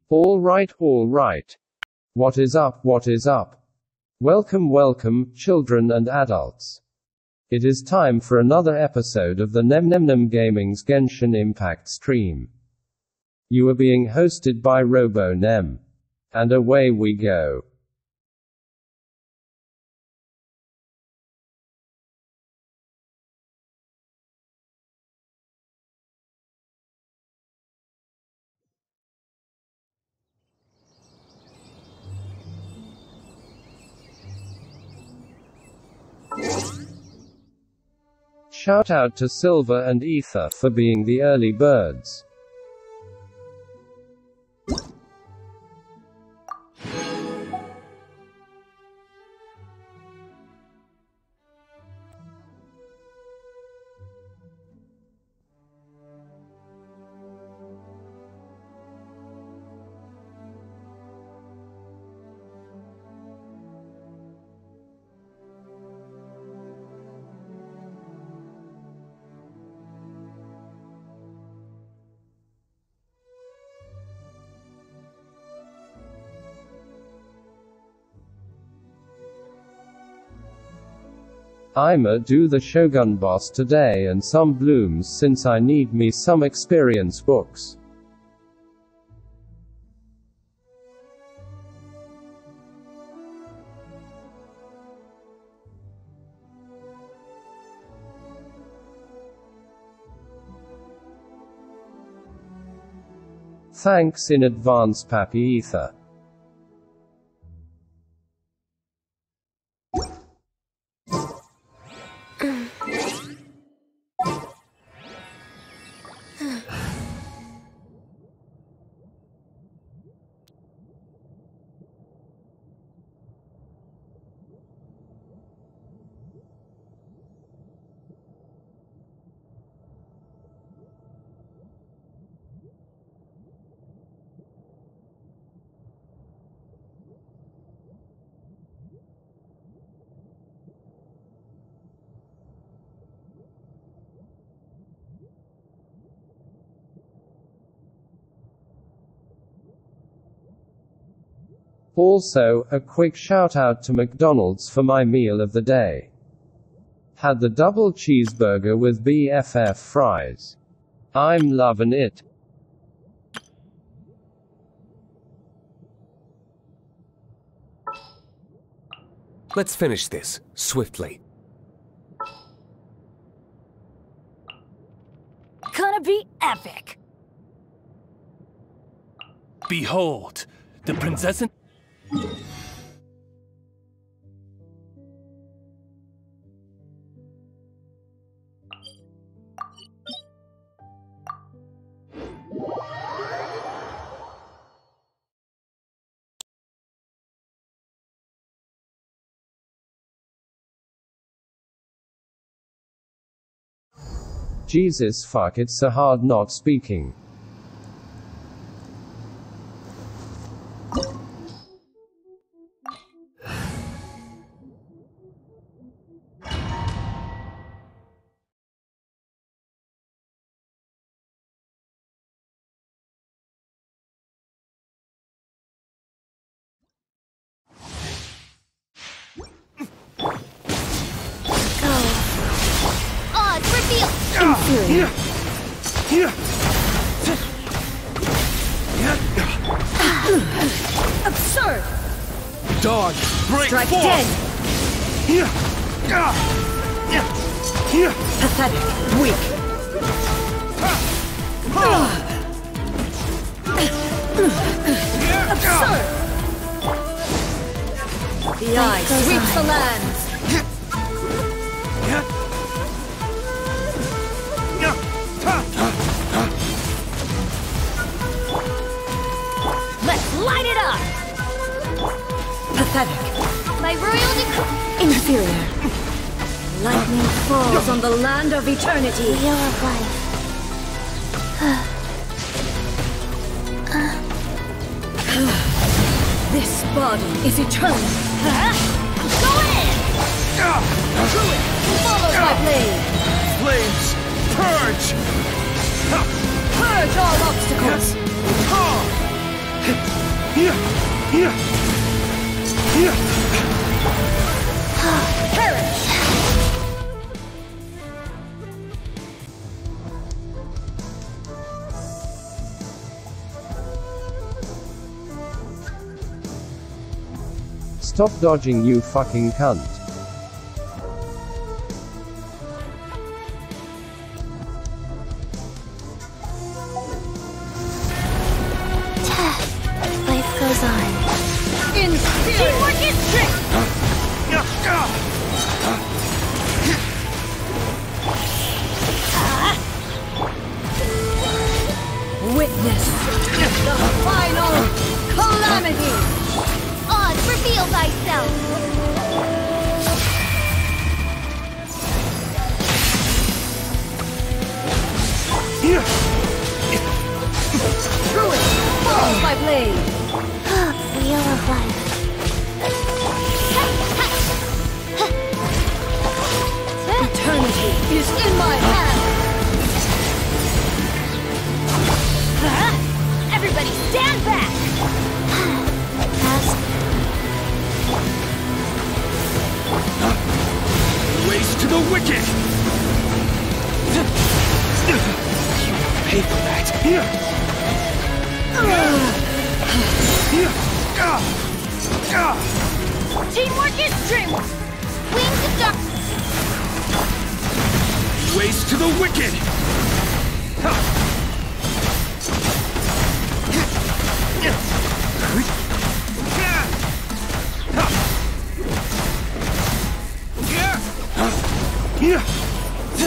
All right, all right. What is up, what is up? Welcome, welcome, children and adults. It is time for another episode of the Nemnemnem Gaming's Genshin Impact stream. You are being hosted by RoboNem. And away we go. Shout out to Silver and Ether for being the early birds. I'ma do the Shogun boss today and some blooms since I need me some experience books. Thanks in advance, Pappy Ether. Also, a quick shout out to McDonald's for my meal of the day. Had the double cheeseburger with BFF fries. I'm loving it. Let's finish this, swiftly. Gonna be epic! Behold, the princess and... Jesus fuck, it's so hard not speaking. Absurd! Dog, break Strike forth! dead! Pathetic. Weak. Absurd! The eye sweeps the lands! Let's light it up! Pathetic. My royal decree. Inferior. Lightning falls on the land of eternity. Wheel of life. This body is eternal. Go in! Druid, follow my blade. Flames, purge! Purge all obstacles. Stop dodging, you fucking cunt. Life goes on. Teamwork is strength! Witness the final calamity! Oz, reveal thyself! Through it! Follow my blade! Wheel of life. Eternity is in my hands! Everybody stand back! Ways to the wicked! You pay for that! Teamwork is strength! Wings of dark... Ways to the wicked!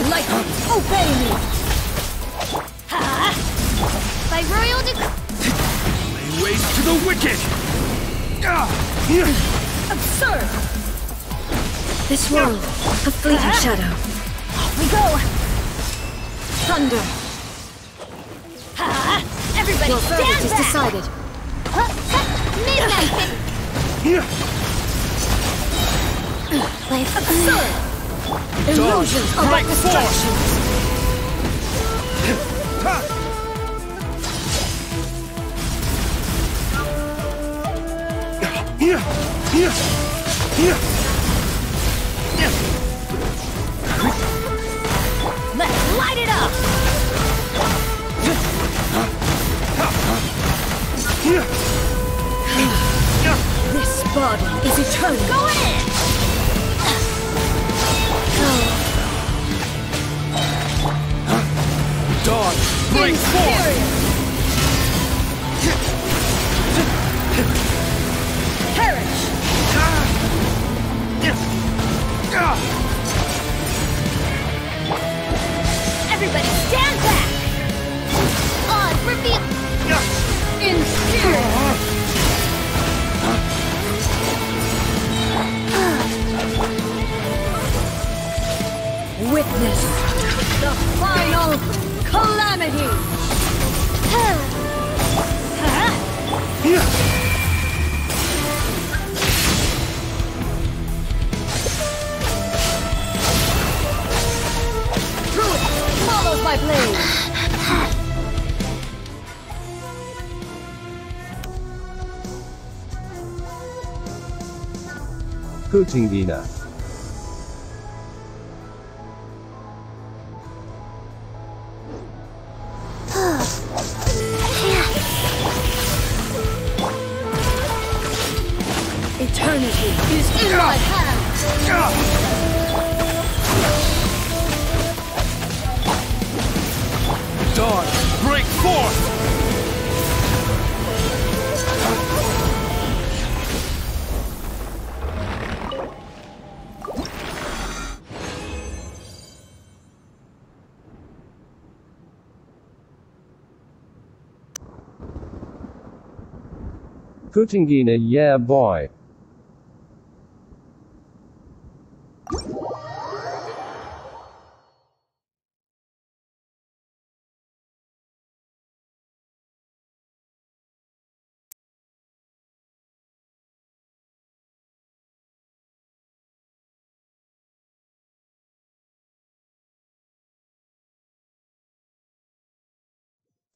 Like, obey me! By royal decree... Ways to the wicked! Absurd! This world, a fleeting shadow. Off we go! Thunder! Everybody your verdict is decided. Midnight! Life absurd! Illusions of break destructions! Let's light it up! This body is eternal. Go in! Dawn, break forth! Perish! Everybody stand back! Oz, reveal... In spirit! Witness the final calamity! Through it follows my blade! Kutingina. Eternity is in my hands! Dawn, break forth! Kutingina, yeah boy.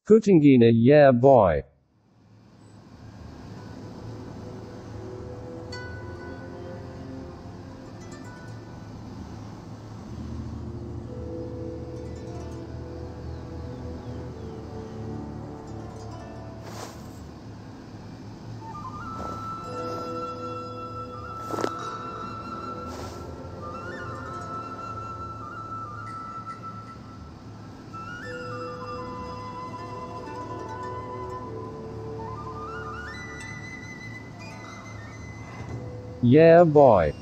Kutingina, yeah boy. Yeah, boy.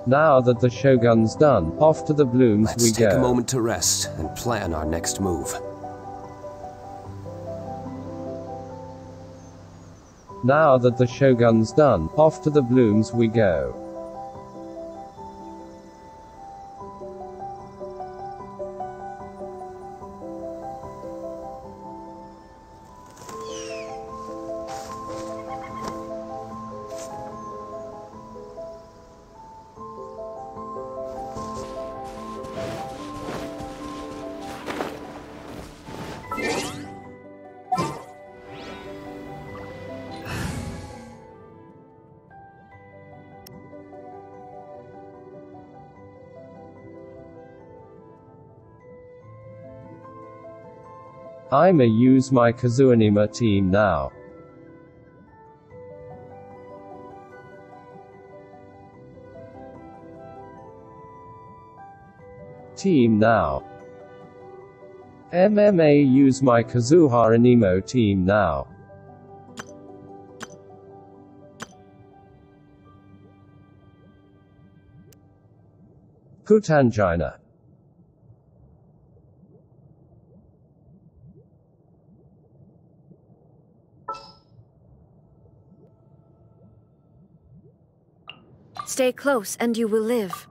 Now that the shogun's done, off to the blooms we go. Let's take a moment to rest and plan our next move. Now that the shogun's done, off to the blooms we go. I'ma use my Kazuanima team now. Team now. MMA use my Kazuhara Nemo team now. Kutanjina. Stay close and you will live.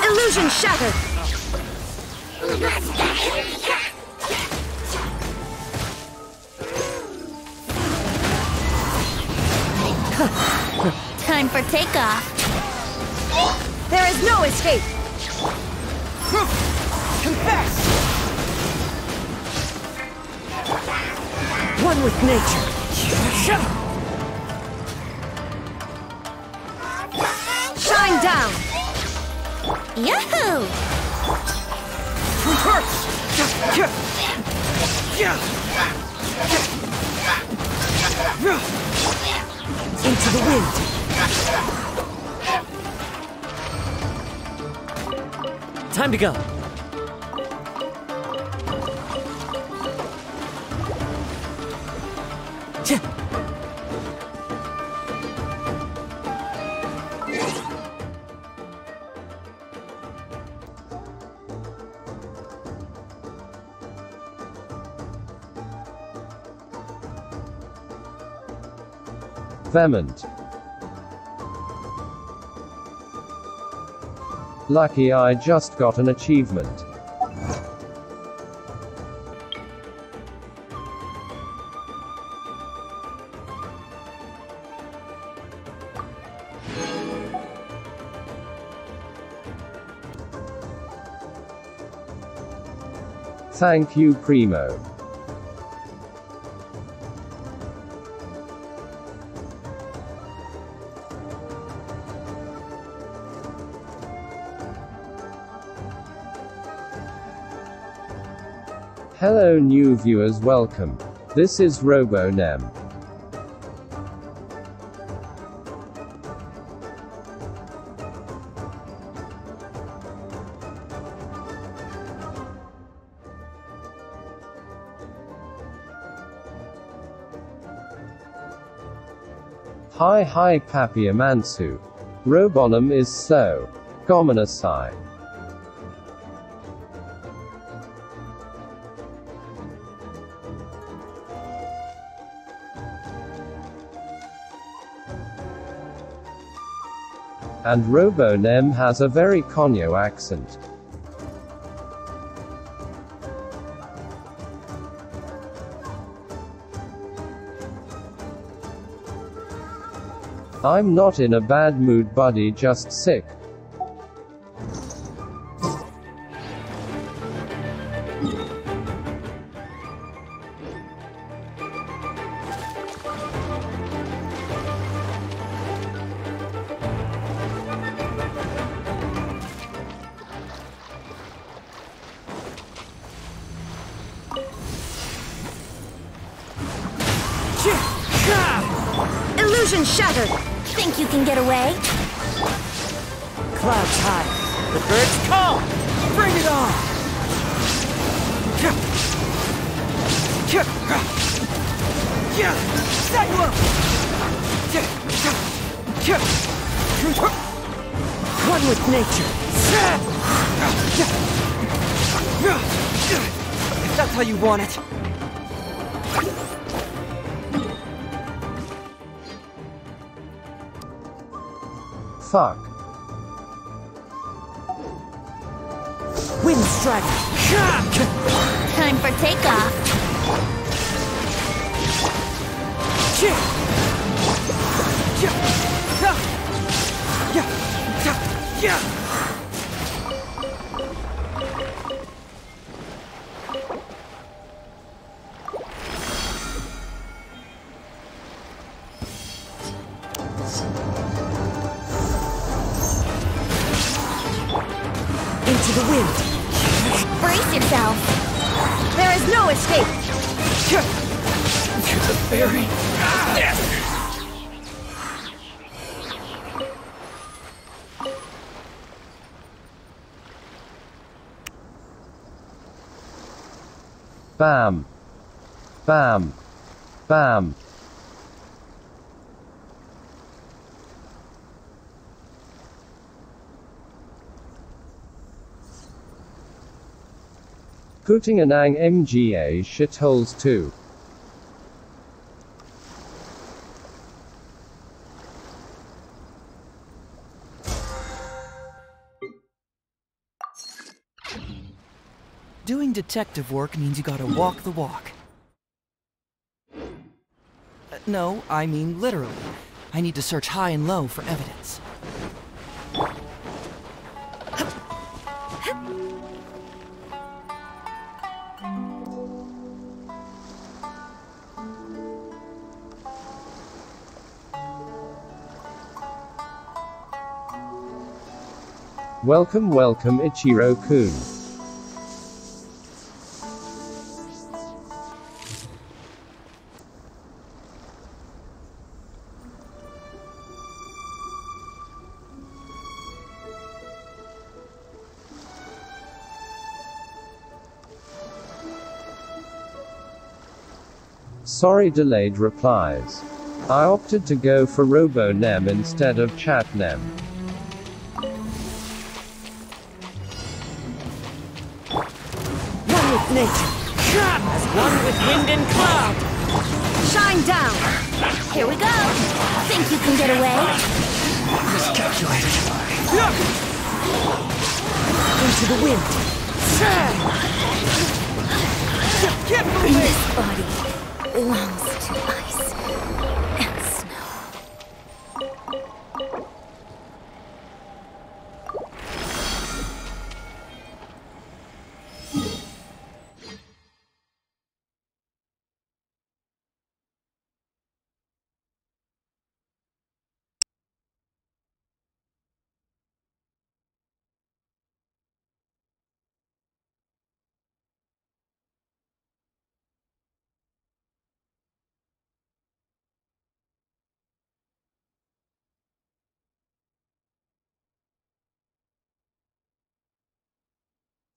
Illusion shattered! Time for takeoff. There is no escape! Confess! One with nature. Shine down! Yahoo! Into the wind! Time to go. Vehement. Lucky I just got an achievement. Thank you, Primo. Hello new viewers, welcome. This is RoboNem. Hi Papi Amansu. Robonum is so. Gomanasai. And Robonem has a very Konyo accent. I'm not in a bad mood buddy, just sick. Illusion shattered! Think you can get away? Clouds high. The birds call. Bring it on! Set you up! One with nature. If that's how you want it. Fuck. Wind strike. Time for takeoff! Into the wind. Brace yourself! There is no escape! To the very death! Bam. Bam. Bam. Putting an ang mga shitholes too. Doing detective work means you gotta walk the walk. No, I mean literally. I need to search high and low for evidence. Welcome, welcome Ichiro-kun. Sorry, delayed replies. I opted to go for Robonem instead of Chatnem. One with nature. As one with wind and cloud. Shine down! Here we go! Think you can get away? Miscalculated. Into the wind. Get moving! This body belongs to ice and snow.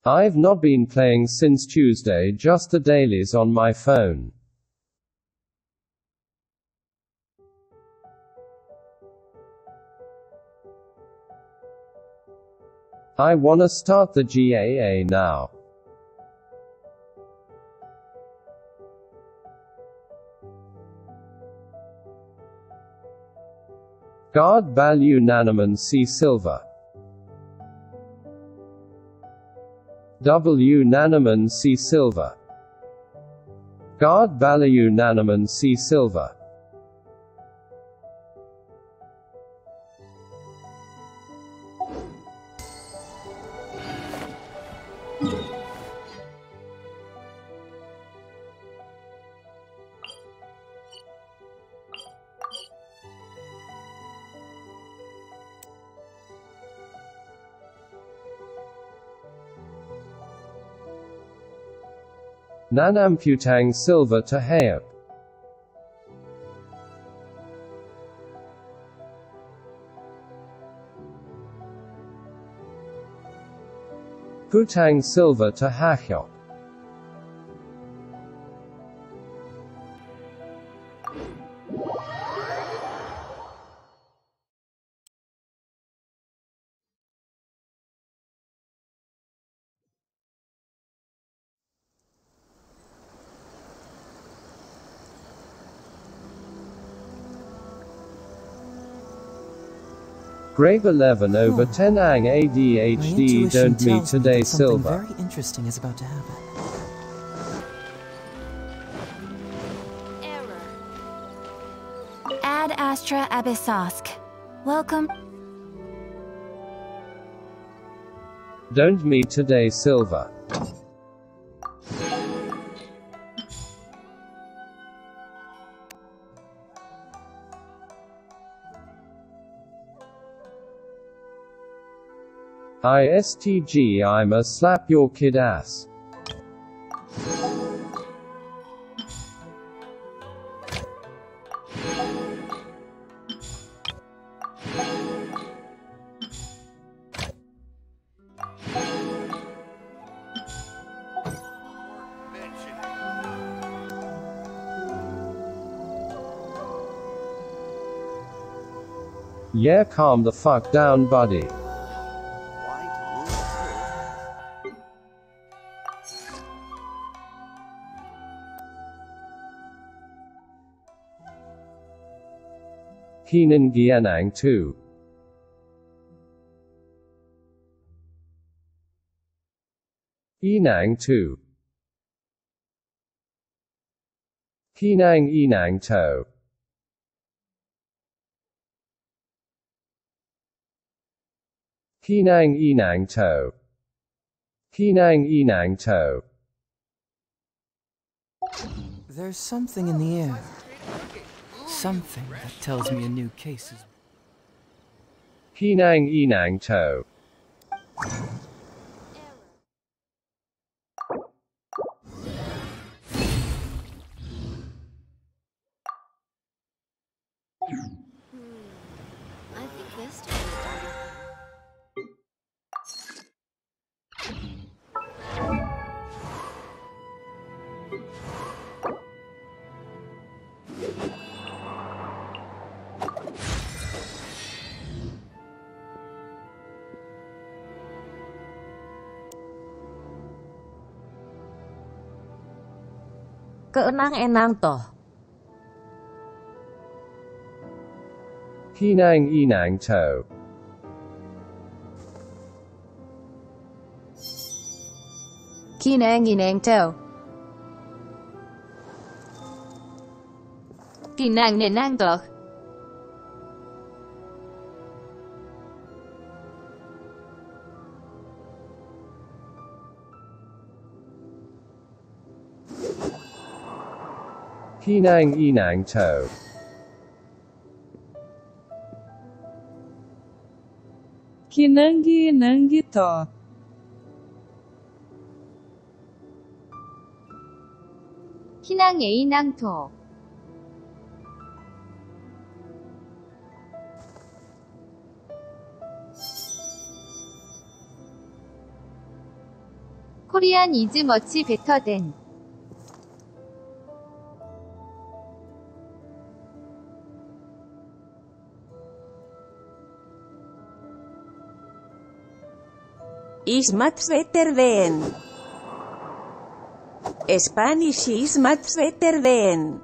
I've not been playing since Tuesday, just the dailies on my phone. I wanna start the GAA now. Guard Balu Nanaman C Silver. W Nanaman C Silver. Guard Balayu Nanaman C Silver. Nanamputang Silver to Hayap. Putang Silver to Hahyop. Grave 11 over 10 ANG My ADHD intuition don't meet tells me today that something Silver. very interesting is about to happen. Error. Ad Astra Abyssosk. Welcome. Don't meet today Silver. ISTG I'ma slap your kid ass. Yeah, calm the fuck down, buddy. Keenan Gianang 2. Enang 2. Keenang Enang To. Keenang Enang To. Keenang Enang To. There's something in the air. Something that tells me a new case is... Keenang Enang To. I think this time is done. Keenang-enang toh. Keenang Enang To. Keenang-enang toh. Keenang-enang toh. Keenang Enang To. Kinangi to. Keenang-enang toh. Korean is much better than. is much better than. Spanish is much better than.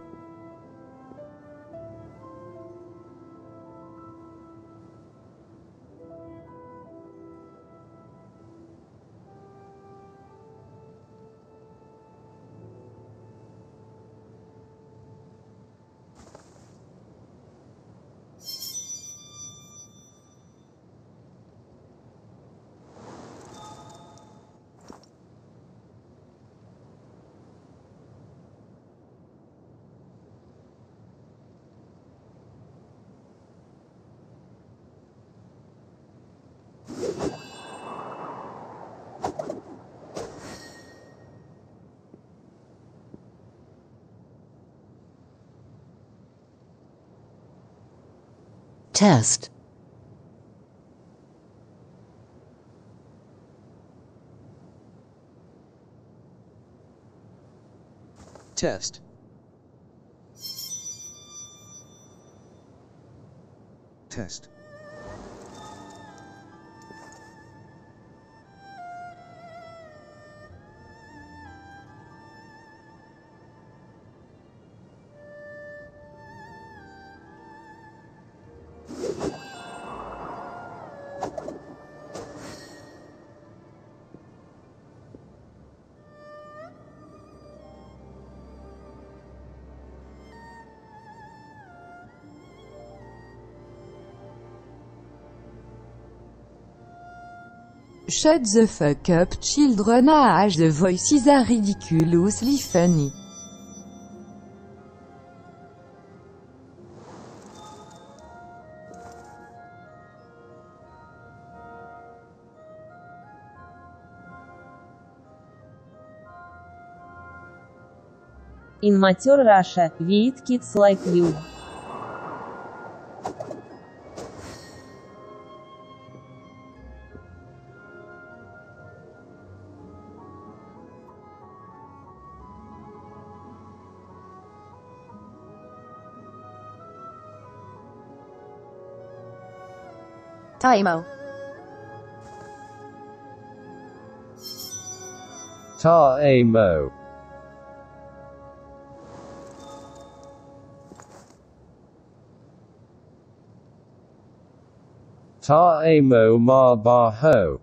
Test. Test. Test. Shut the fuck up, children. The voices are ridiculously funny. In mature Russia, we eat kids like you. Time. Ta-a-mo. Ta-a-mo ma-ba-ho.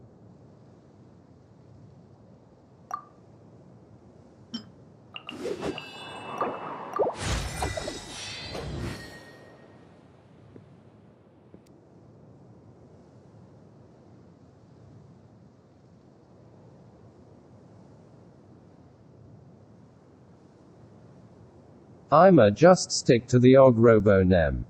I'ma just stick to the Nemnemnem.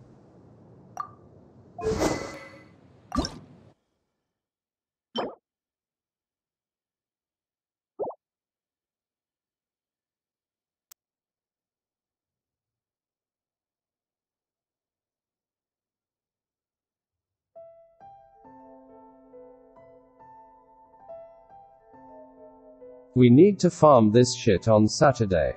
We need to farm this shit on Saturday.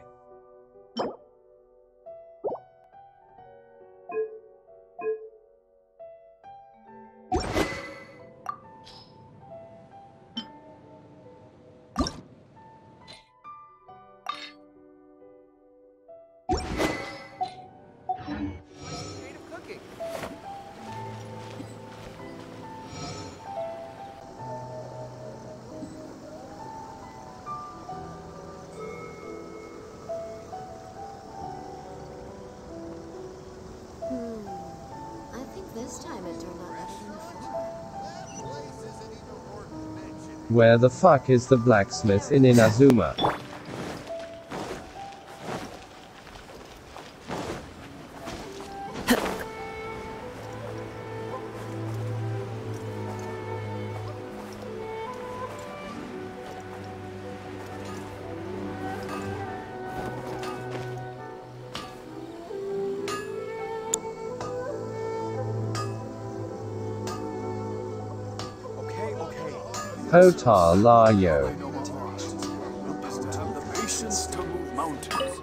I think this time it turned out better than before. Where the fuck is the blacksmith in Inazuma? Hotar la yo. Have the patience to move mountains.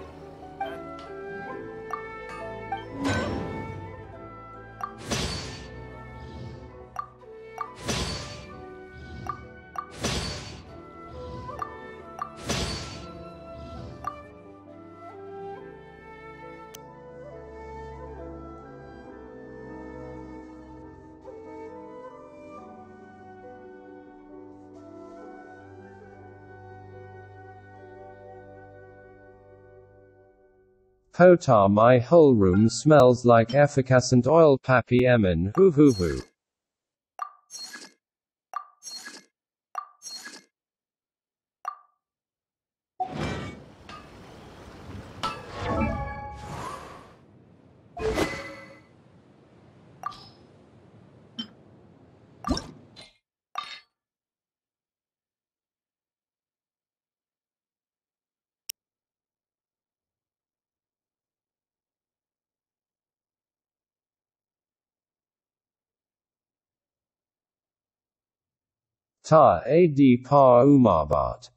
Potar, my whole room smells like effervescent oil. Pappy Emin, hoo hoo hoo. Ta ad pa umabat.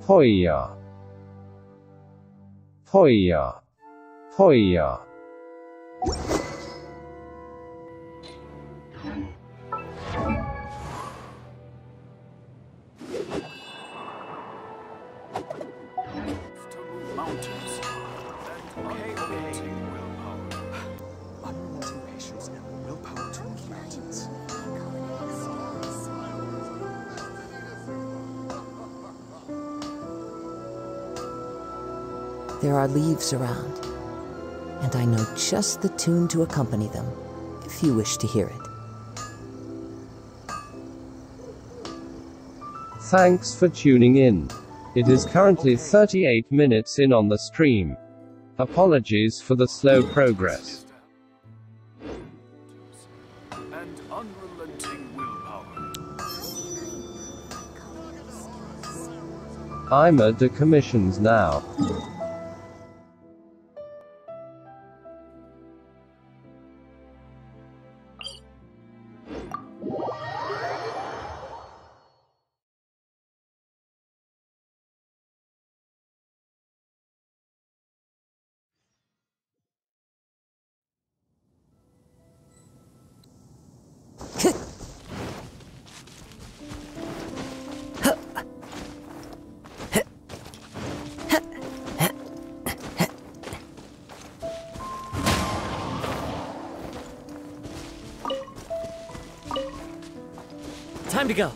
Poya. Poya. Poya. To move mountains. And unrelenting willpower. Unrelenting patience and the willpower to move mountains. There are leaves around, and I know just the tune to accompany them, if you wish to hear it. Thanks for tuning in. It is currently 38 minutes in on the stream. Apologies for the slow progress. And unrelenting willpower. I'm a decommissions now. Time to go.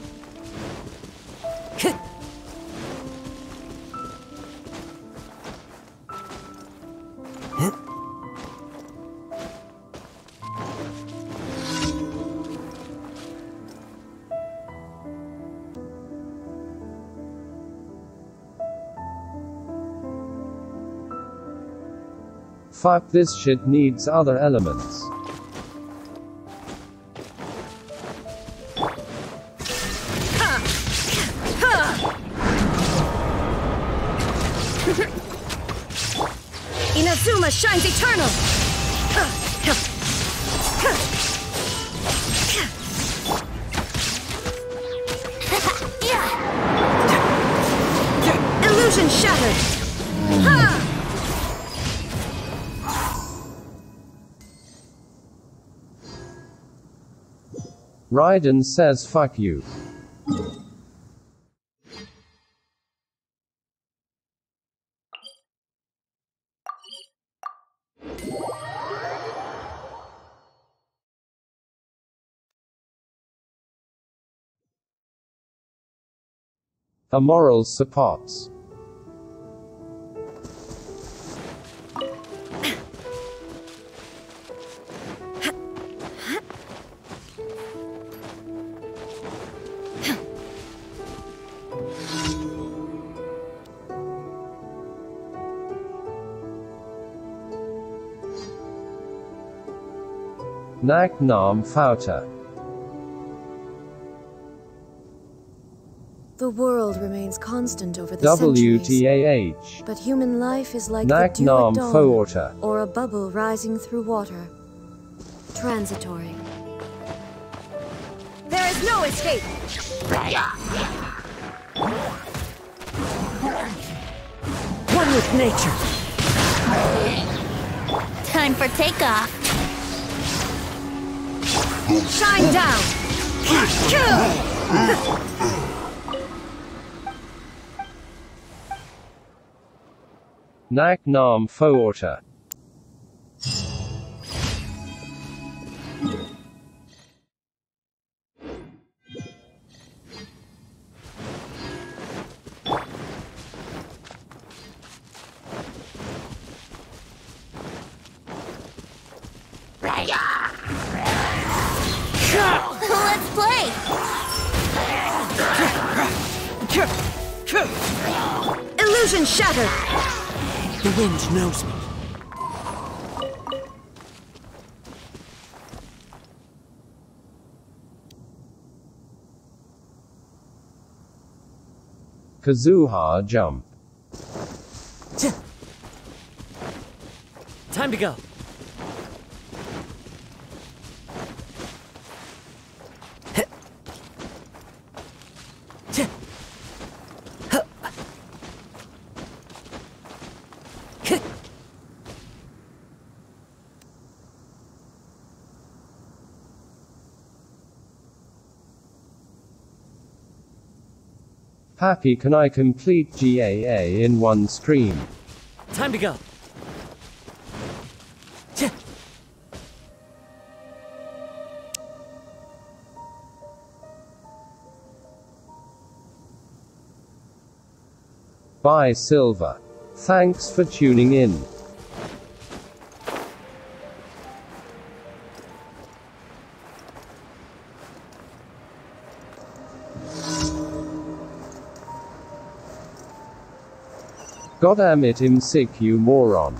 Fuck, this shit needs other elements. Inazuma shines eternal! Illusion shattered! Ha! Raiden says fuck you. Immoral supports. Nak nam fouta. The world remains constant over the centuries, WTAH. but human life is like Nak the dew at nam dawn, fouta. or a bubble rising through water. Transitory. There is no escape! One with nature. Time for takeoff! Shine down! Nak nam fouta. Let's play! Illusion shattered! The wind knows me. Kazuha jump. Time to go. Pappy, can I complete GAA in one stream? Time to go. Bye Silver. Thanks for tuning in. Goddamn it, I'm sick, you moron.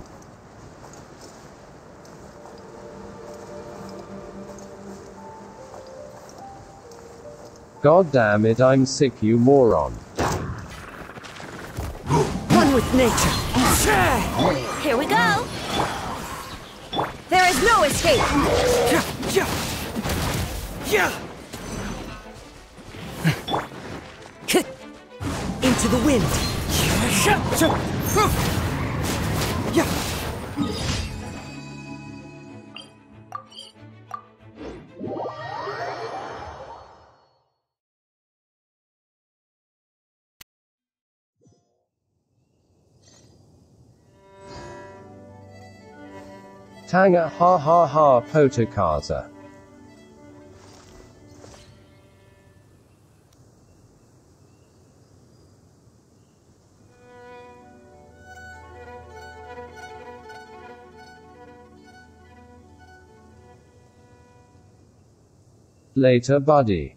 God damn it, I'm sick, you moron. One with nature. Here we go! There is no escape! Into the wind. Tanga ha ha ha potakaza. Later, buddy.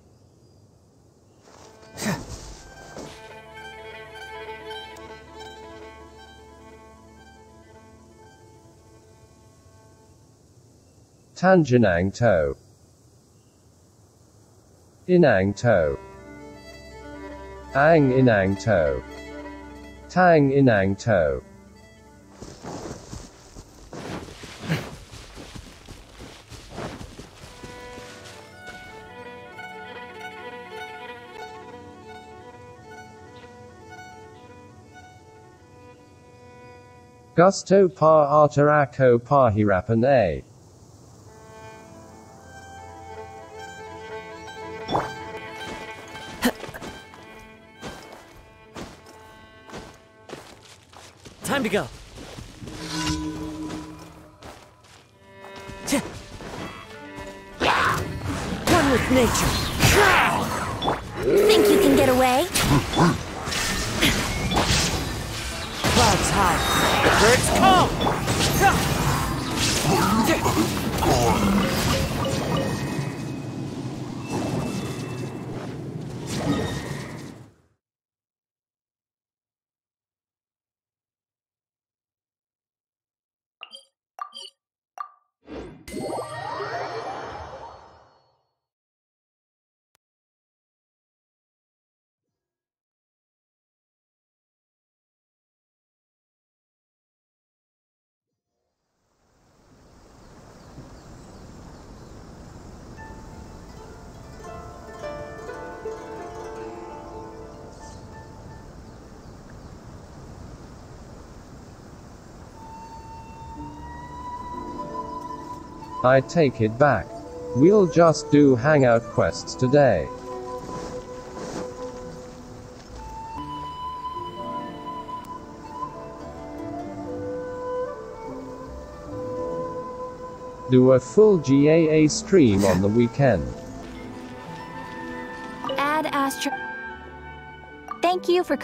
Tangenang to. Inang to. Ang inang to. Tang inang to. Gusto pa arteraco pahirapan a. Time to go. One with nature. Think you can get away? Clouds high. Birds come. I take it back. We'll just do hangout quests today. Do a full GAA stream on the weekend. Add Astro. Thank you for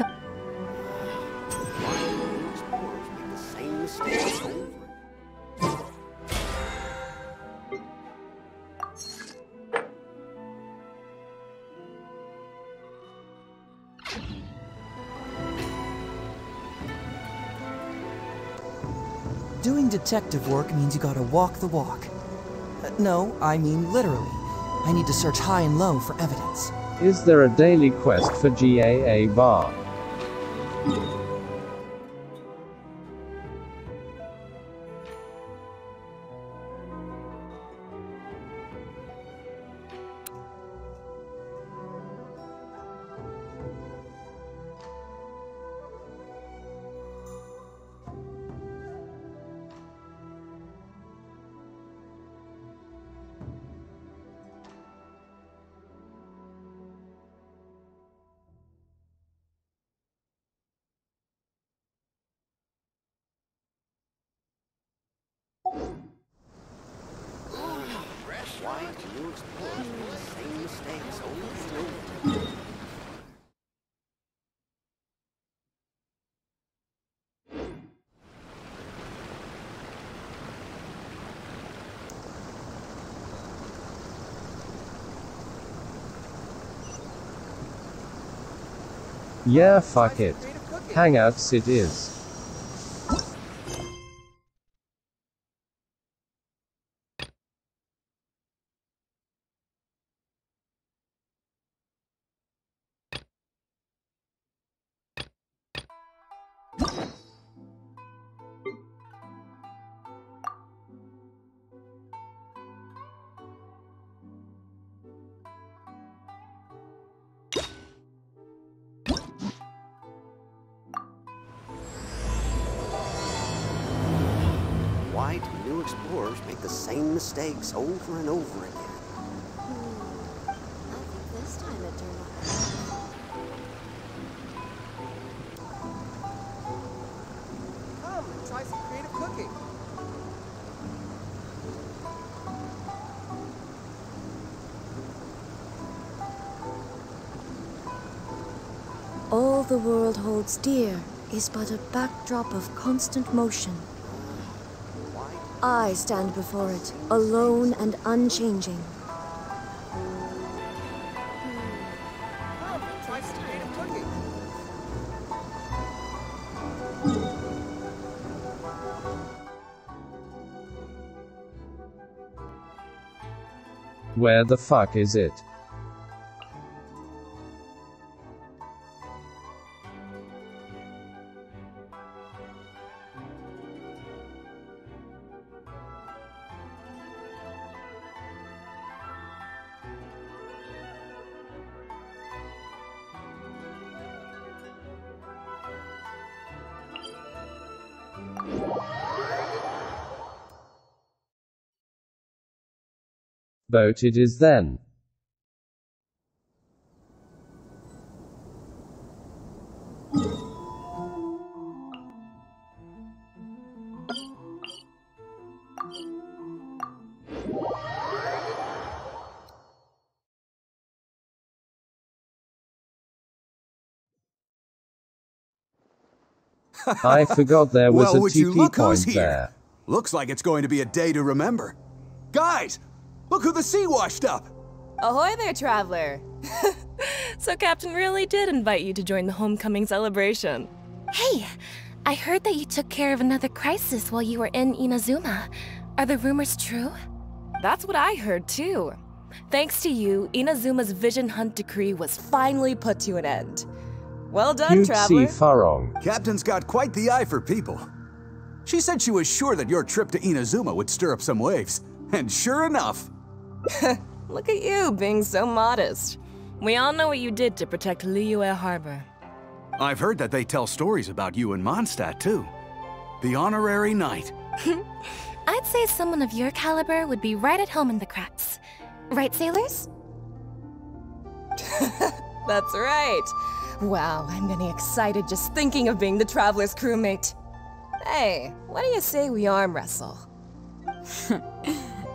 Doing detective work means you gotta walk the walk. No, I mean literally. I need to search high and low for evidence. Is there a daily quest for GAA bar? Yeah, fuck it. Hangouts it is. Why do new explorers make the same mistakes over and over again? I think this time it turned out. Come and try some creative cooking. All the world holds dear is but a backdrop of constant motion. I stand before it, alone and unchanging. Come and try some creative cooking. Where the fuck is it? Boat it is then. I forgot there was Well, a would you TP look who's point here? there. Looks like it's going to be a day to remember. Guys, look who the sea washed up! Ahoy there, traveler! So Captain really did invite you to join the homecoming celebration. Hey, I heard that you took care of another crisis while you were in Inazuma. Are the rumors true? That's what I heard too. Thanks to you, Inazuma's vision hunt decree was finally put to an end. Well done, traveler. Farong. Captain's got quite the eye for people. She said she was sure that your trip to Inazuma would stir up some waves. And sure enough. Look at you, being so modest. We all know what you did to protect Liyue Harbor. I've heard that they tell stories about you in Mondstadt, too. The honorary knight. I'd say someone of your caliber would be right at home in the cracks. Right, sailors? That's right. Wow, I'm getting excited just thinking of being the Traveler's crewmate. Hey, what do you say we arm wrestle?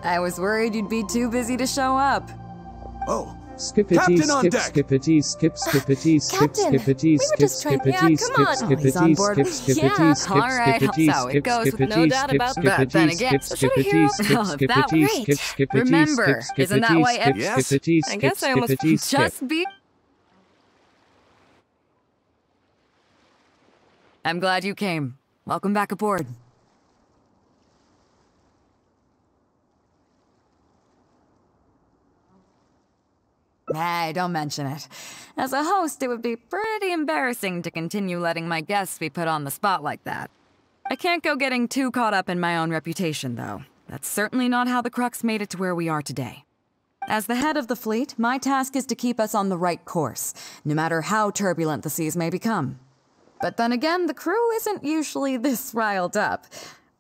I was worried you'd be too busy to show up. Oh. Skippity, Captain on skip, deck. skippity, skip, skippity, skip, Captain, skippity, we were skip, just trying- skippity, yeah, skip, come on. Oh, he's on skippity, board. skip, skippity, Yeah, skip, all right, skippity, that's how it skip, goes, skippity, no doubt skip, about that. skippity, Then again, skip, so should a skippity, hero- skip, Oh, that skippity, right. skip, skippity, Remember, skip, isn't that skippity, why skip, Yes. skippity, I skip, guess I almost- skippity, skip. Just be... I'm glad you came. Welcome back aboard. Hey, don't mention it. As a host, it would be pretty embarrassing to continue letting my guests be put on the spot like that. I can't go getting too caught up in my own reputation, though. That's certainly not how the Crux made it to where we are today. As the head of the fleet, my task is to keep us on the right course, no matter how turbulent the seas may become. But then again, the crew isn't usually this riled up.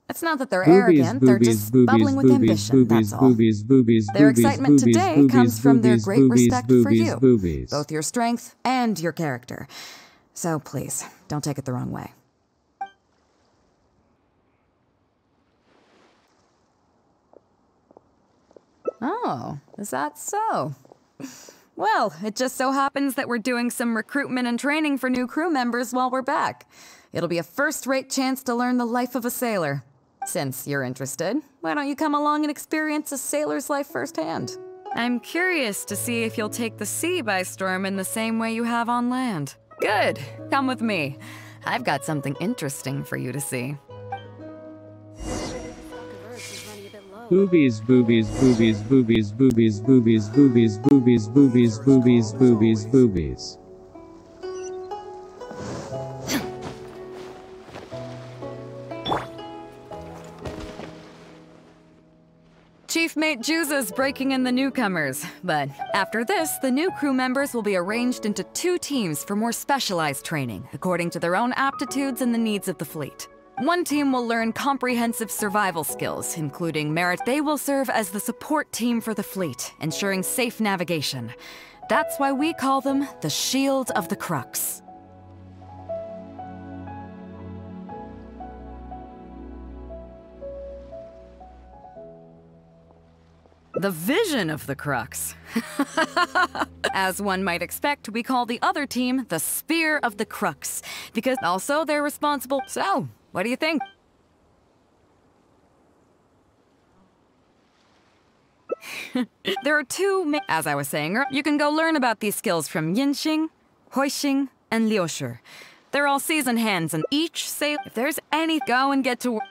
It's not that they're arrogant, they're just bubbling with ambition, that's all. Their excitement today comes from their great respect for you, both your strength and your character. So please, don't take it the wrong way. Oh, is that so? Well, it just so happens that we're doing some recruitment and training for new crew members while we're back. It'll be a first-rate chance to learn the life of a sailor. Since you're interested, why don't you come along and experience a sailor's life firsthand? I'm curious to see if you'll take the sea by storm in the same way you have on land. Good, come with me. I've got something interesting for you to see. Boobies, boobies, boobies, boobies, boobies, boobies, boobies, boobies, boobies, boobies, boobies, boobies. Chief Mate Juza's breaking in the newcomers, but after this, the new crew members will be arranged into 2 teams for more specialized training, according to their own aptitudes and the needs of the fleet. One team will learn comprehensive survival skills, including merit. They will serve as the support team for the fleet, ensuring safe navigation. That's why we call them the Shield of the Crux. The vision of the Crux. As one might expect, we call the other team the Spear of the Crux, because also they're responsible. So, what do you think? There are 2 as I was saying, you can go learn about these skills from Yinxing, Huixing, and Liushi. They're all seasoned hands, and each say if there's any, go and get to work.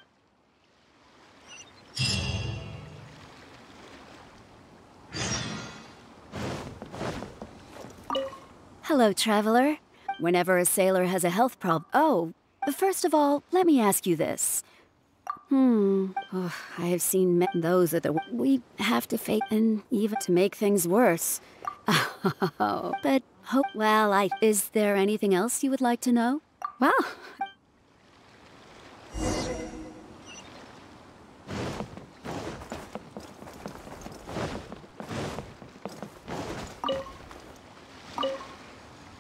Hello, traveler. Whenever a sailor has a health problem... Oh, first of all, let me ask you this. I have seen those are the... We have to face and even to make things worse. But, well, is there anything else you would like to know? Well...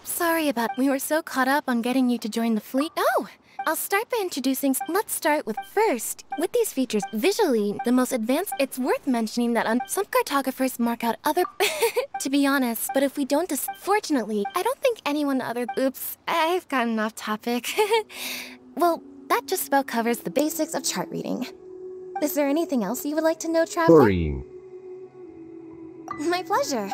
Sorry about... We were so caught up on getting you to join the fleet. Oh! I'll start by introducing... Let's start with first. With these features, visually, the most advanced... It's worth mentioning that some cartographers mark out other... To be honest, but if we don't... Fortunately, I don't think anyone other... Oops, I've gotten off topic. Well, that just about covers the basics of chart reading. Is there anything else you would like to know, traveler? Worrying. My pleasure.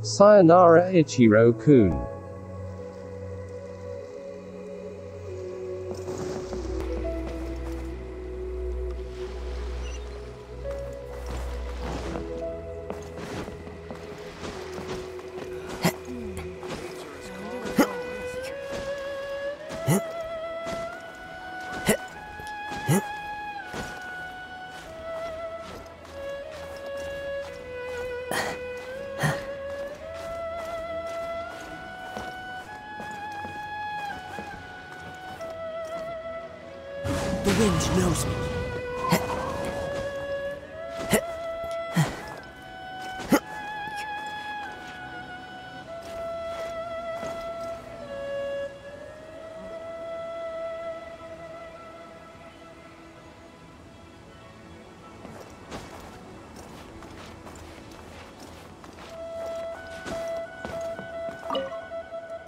Sayonara Ichiro-kun. The wind knows me.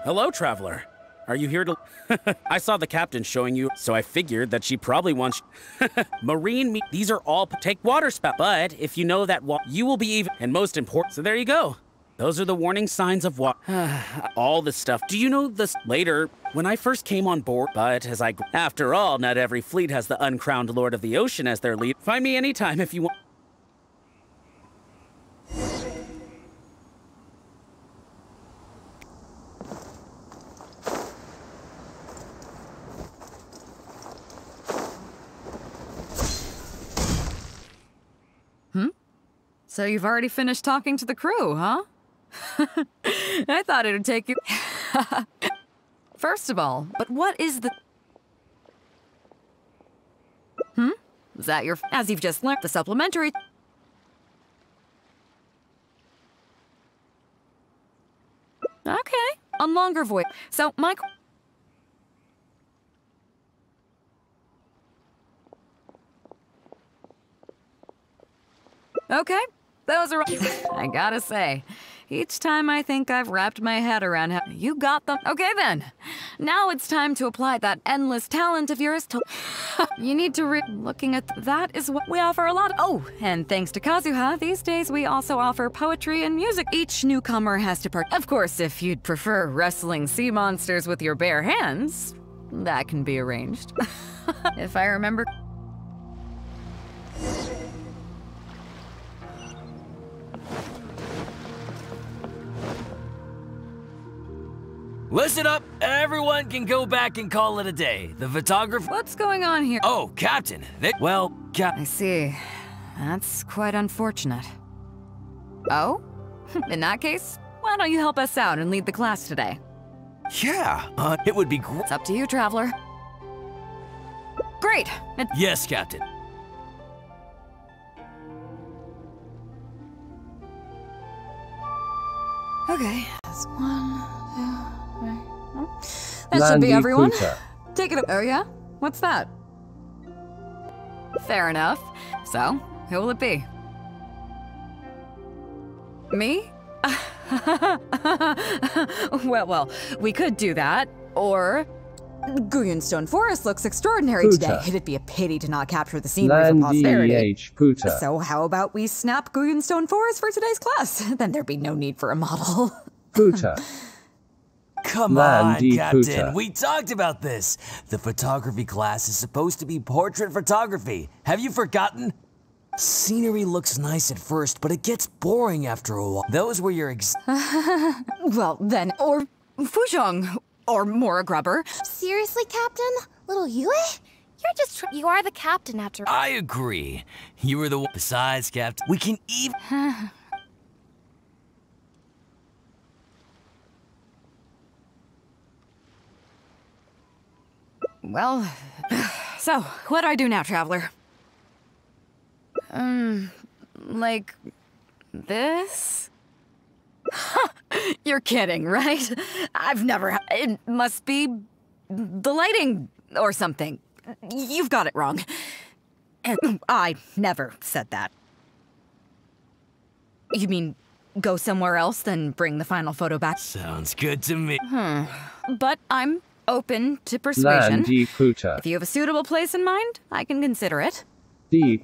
Hello, traveler. Are you here to... I saw the captain showing you, so I figured that she probably wants... Marine meat. These are all... Take water spout. But if you know that you will be even... And most important... So there you go. Those are the warning signs of what? All this stuff. Do you know this? Later, when I first came on board, but as I... After all, not every fleet has the uncrowned Lord of the Ocean as their lead. Find me anytime if you want. So you've already finished talking to the crew, huh? I thought it would take you... First of all, but what is the... Is that your... As you've just learned, the supplementary... Okay, a longer voice. So, my... Okay, those are... I gotta say, each time I think I've wrapped my head around how... You got them. Okay then. Now it's time to apply that endless talent of yours to... You need to Looking at... That is what we offer a lot of... Oh, and thanks to Kazuha, these days we also offer poetry and music. Each newcomer has to part... Of course, if you'd prefer wrestling sea monsters with your bare hands, that can be arranged. If I remember... Listen up, everyone can go back and call it a day. The photographer... What's going on here? Oh, Captain. Well, I see. That's quite unfortunate. Oh? In that case, why don't you help us out and lead the class today? Yeah, it would be great. It's up to you, Traveler. Great! Yes, Captain. Okay, that's 1, 2... That should be everyone. Take it up. Oh yeah? What's that? Fair enough. So, who will it be? Me? well, we could do that, or... Guyunstone Forest looks extraordinary today. It'd be a pity to not capture the scenery for posterity. So how about we snap Guyunstone Forest for today's class? Then there'd be no need for a model. Come on, Captain. We talked about this. The photography class is supposed to be portrait photography. Have you forgotten? Scenery looks nice at first, but it gets boring after a while. Those were your well, then, or Fuzhong, or Mora Grubber. Seriously, Captain? Little Yue? You're just you are the captain after all. I agree. You were the one. Besides, Captain, we can even... Well, so, what do I do now, Traveler? Like... this? You're kidding, right? I've never... It must be... the lighting or something. You've got it wrong. I never said that. You mean go somewhere else, then bring the final photo back? Sounds good to me. But I'm open to persuasion. If you have a suitable place in mind, I can consider it.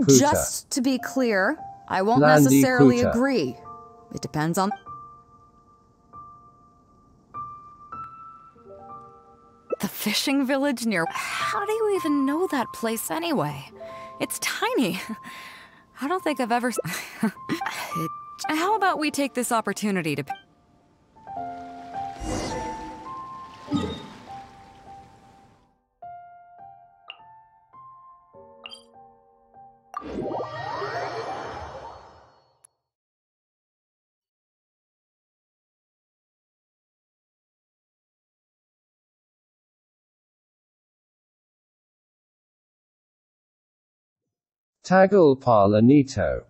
Just to be clear, I won't necessarily agree. It depends on... The fishing village near... How do you even know that place anyway? It's tiny. I don't think I've ever... How about we take this opportunity to... Tagal Palanito.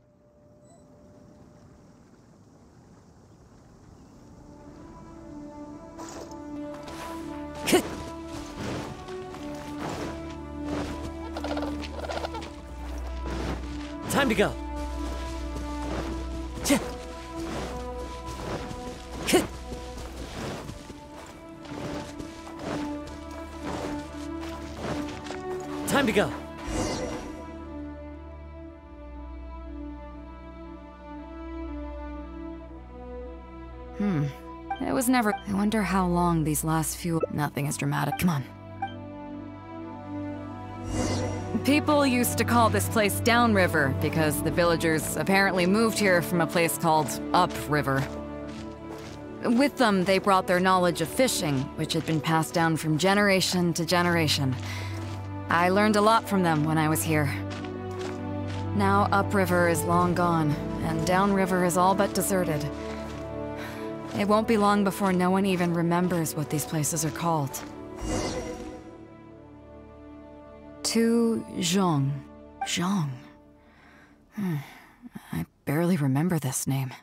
Time to go. Time to go. It was never. I wonder how long these last few. Nothing is dramatic. Come on. People used to call this place Downriver because the villagers apparently moved here from a place called Upriver. With them, they brought their knowledge of fishing, which had been passed down from generation to generation. I learned a lot from them when I was here. Now Upriver is long gone, and Downriver is all but deserted. It won't be long before no one even remembers what these places are called. To Zhong. Zhong. I barely remember this name.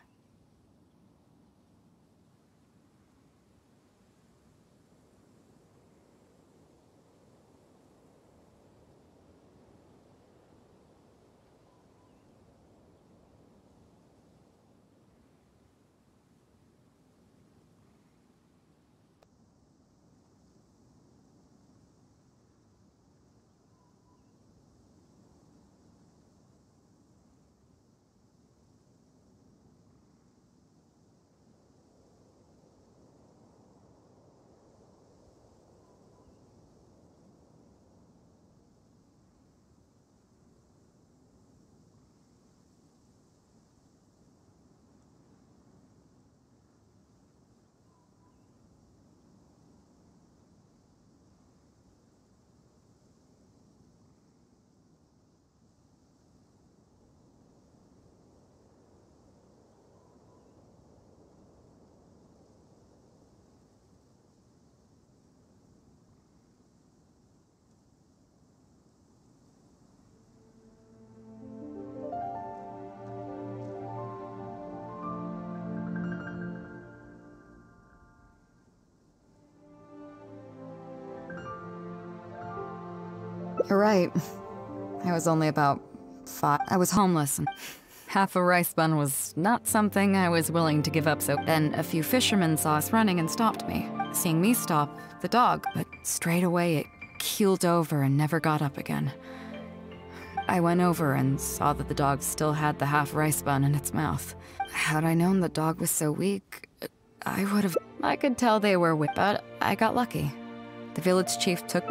You're right. I was only about 5. I was homeless, and half a rice bun was not something I was willing to give up. So then a few fishermen saw us running and stopped me. Seeing me stop, the dog, but straight away it keeled over and never got up again. I went over and saw that the dog still had the half rice bun in its mouth. Had I known the dog was so weak, I would have... I could tell they were weak, but I got lucky. The village chief took...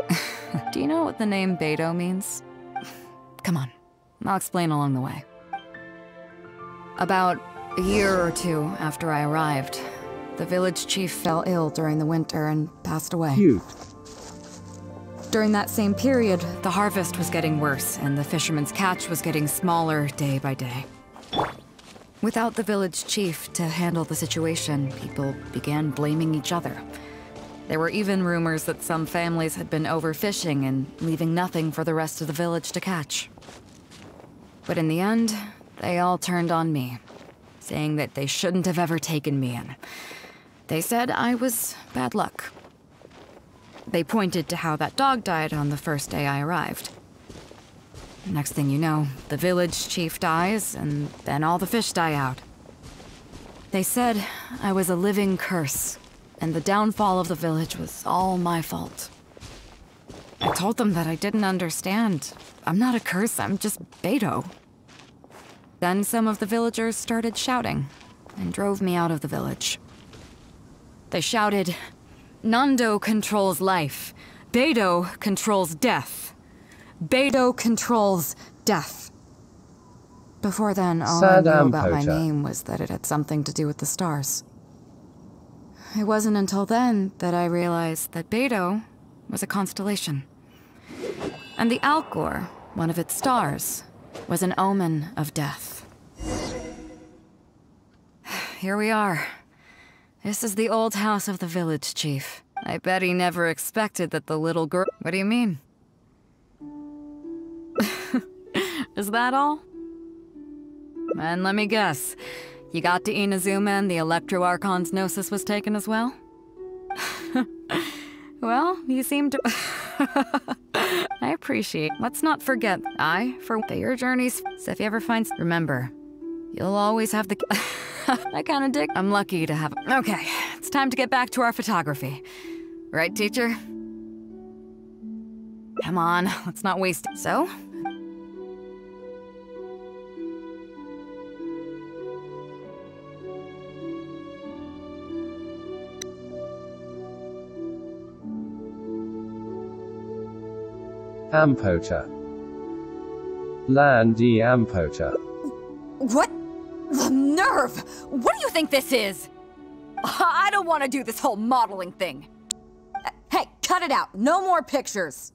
Do you know what the name Beidou means? Come on, I'll explain along the way. About a year or two after I arrived, the village chief fell ill during the winter and passed away. Cute. During that same period, the harvest was getting worse, and the fishermen's catch was getting smaller day by day. Without the village chief to handle the situation, people began blaming each other. There were even rumors that some families had been overfishing and leaving nothing for the rest of the village to catch. But in the end, they all turned on me, saying that they shouldn't have ever taken me in. They said I was bad luck. They pointed to how that dog died on the first day I arrived. Next thing you know, the village chief dies, and then all the fish die out. They said I was a living curse, and the downfall of the village was all my fault. I told them that I didn't understand. I'm not a curse, I'm just beidou. Then some of the villagers started shouting and drove me out of the village. They shouted, "Nando controls life. Beidou controls death. Beidou controls death." Before then, all I knew about my name was that it had something to do with the stars. It wasn't until then that I realized that Beidou was a constellation. And the Alcor, one of its stars, was an omen of death. Here we are. This is the old house of the village chief. I bet he never expected that the little girl... What do you mean? Is that all? And let me guess. You got to Inazuma and the Electro Archon's Gnosis was taken as well? Well, you seem to... I appreciate. Let's not forget, your journeys. So if you ever find... Remember, you'll always have the... I kinda dig. I'm lucky to have... Okay, it's time to get back to our photography. Right, teacher? Come on, let's not waste it. So? Ampota. Landy Ampota. What? The nerve! What do you think this is? I don't want to do this whole modeling thing. Hey, cut it out. No more pictures.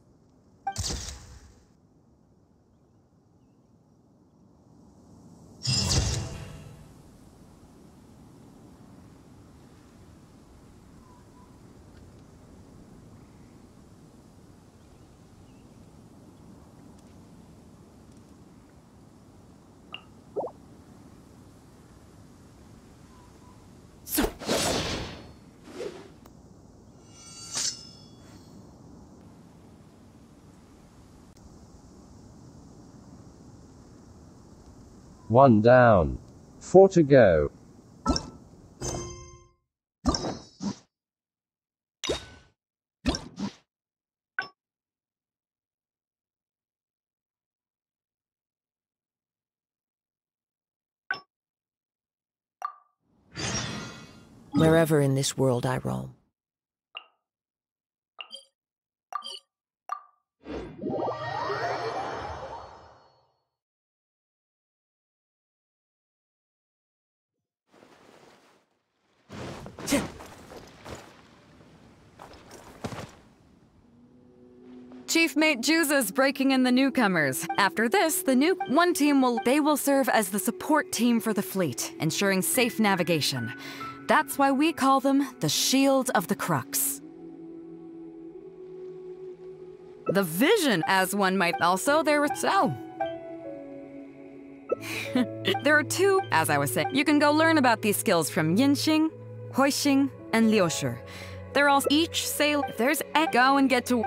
One down. 4 to go. Wherever in this world I roam. Chief Mate Juza's breaking in the newcomers. After this, one team will serve as the support team for the fleet, ensuring safe navigation. That's why we call them the Shield of the Crux. The Vision, as one might also, there are two, as I was saying. You can go learn about these skills from Yinxing, Huixing, and Liushi. They're all each sail. If there's a go and get to.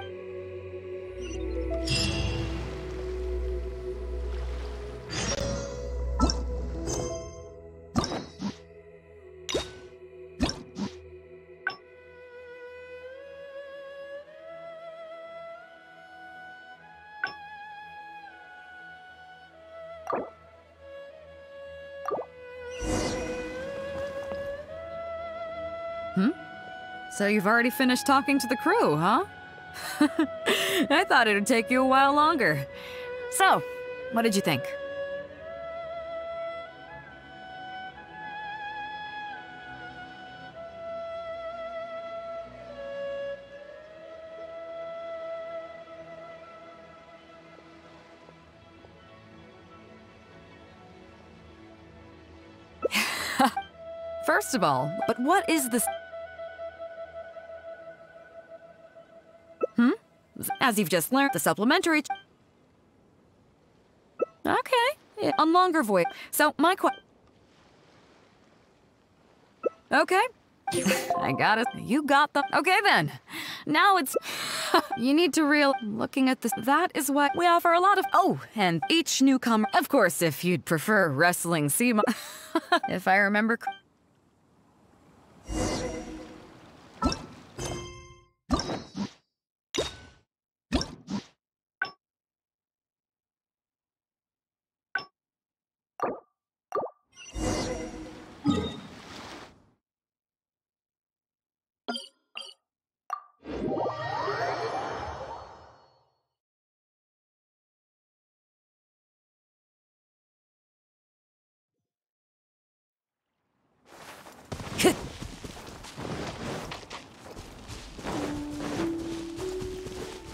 So you've already finished talking to the crew, huh? I thought it would take you a while longer. So, what did you think? First of all, but what is this? As you've just learned, the supplementary. Okay, on longer voyage. So my Okay, I got it. You got them. Okay then. Now it's. You need to looking at this. That is what we offer a lot of. Oh, and each newcomer. Of course, if you'd prefer wrestling, if I remember.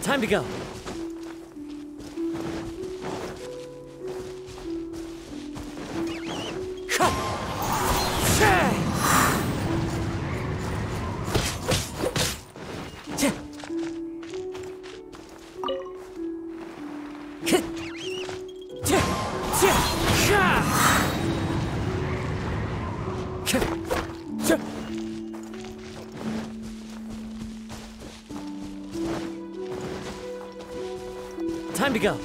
Time to go. Time to go.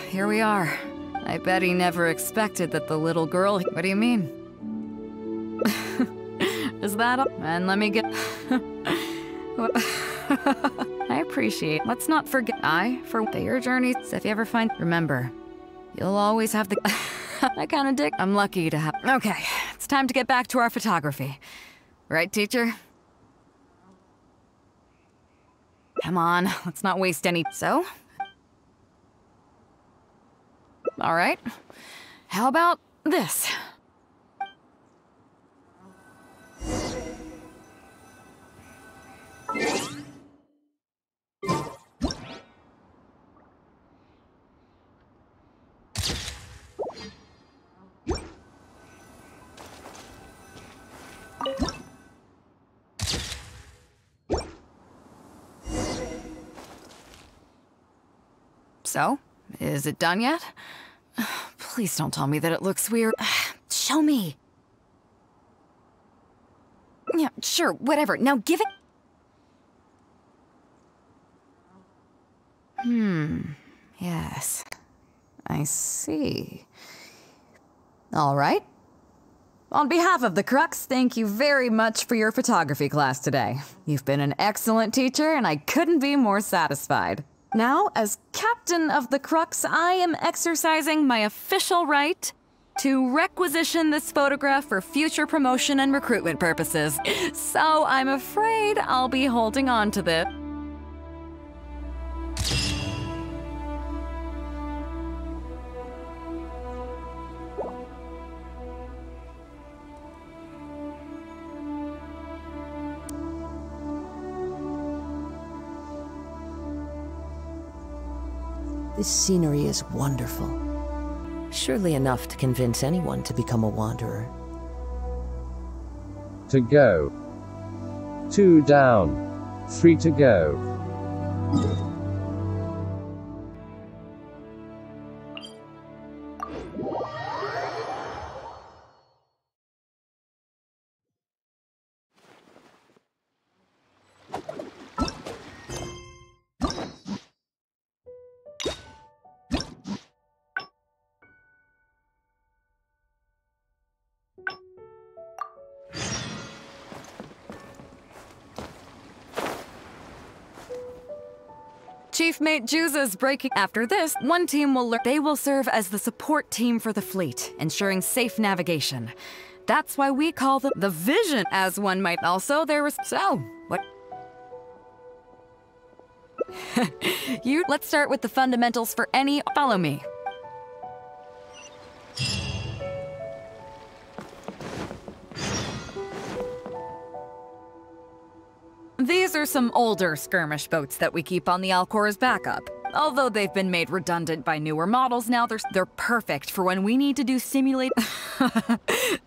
Here we are. I bet he never expected that the little girl. What do you mean? Is that all? And let me get. I appreciate. Let's not forget. Your journeys. If you ever find. Remember, you'll always have the. I kind of dig. I'm lucky to have. Okay, it's time to get back to our photography. Right, teacher? Come on, let's not waste any. So? Alright. How about this? So, is it done yet? Please don't tell me that it looks weird. Show me. Yeah, sure, whatever. Now give it. Yes. I see. All right. On behalf of the Crux, thank you very much for your photography class today. You've been an excellent teacher, and I couldn't be more satisfied. Now, as captain of the Crux, I am exercising my official right to requisition this photograph for future promotion and recruitment purposes. So I'm afraid I'll be holding on to this. This scenery is wonderful. Surely enough to convince anyone to become a wanderer. To go. 2 down. 3 to go. Chief Mate Juza's breaking. After this, one team will learn. They will serve as the support team for the fleet, ensuring safe navigation. That's why we call them the Vision, as one might. Also, there was. So, what? Let's start with the fundamentals for any. Follow me. These are some older skirmish boats that we keep on the Alcor as backup. Although they've been made redundant by newer models now, they're perfect for when we need to do simulate.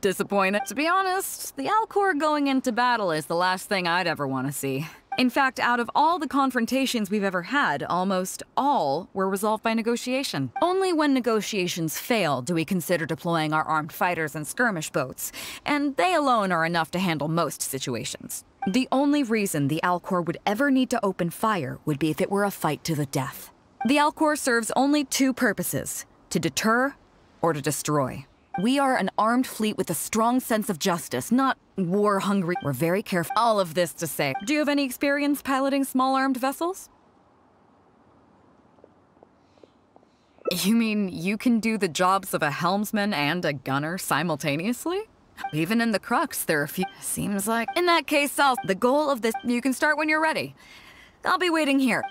Disappointed. To be honest, the Alcor going into battle is the last thing I'd ever want to see. In fact, out of all the confrontations we've ever had, almost all were resolved by negotiation. Only when negotiations fail do we consider deploying our armed fighters and skirmish boats, and they alone are enough to handle most situations. The only reason the Alcor would ever need to open fire would be if it were a fight to the death. The Alcor serves only 2 purposes: to deter or to destroy. We are an armed fleet with a strong sense of justice, not war-hungry. We're very careful. All of this to say, do you have any experience piloting small armed vessels? You mean you can do the jobs of a helmsman and a gunner simultaneously? Even in the Crux, there are a few. Seems like. In that case, the goal of this. You can start when you're ready. I'll be waiting here.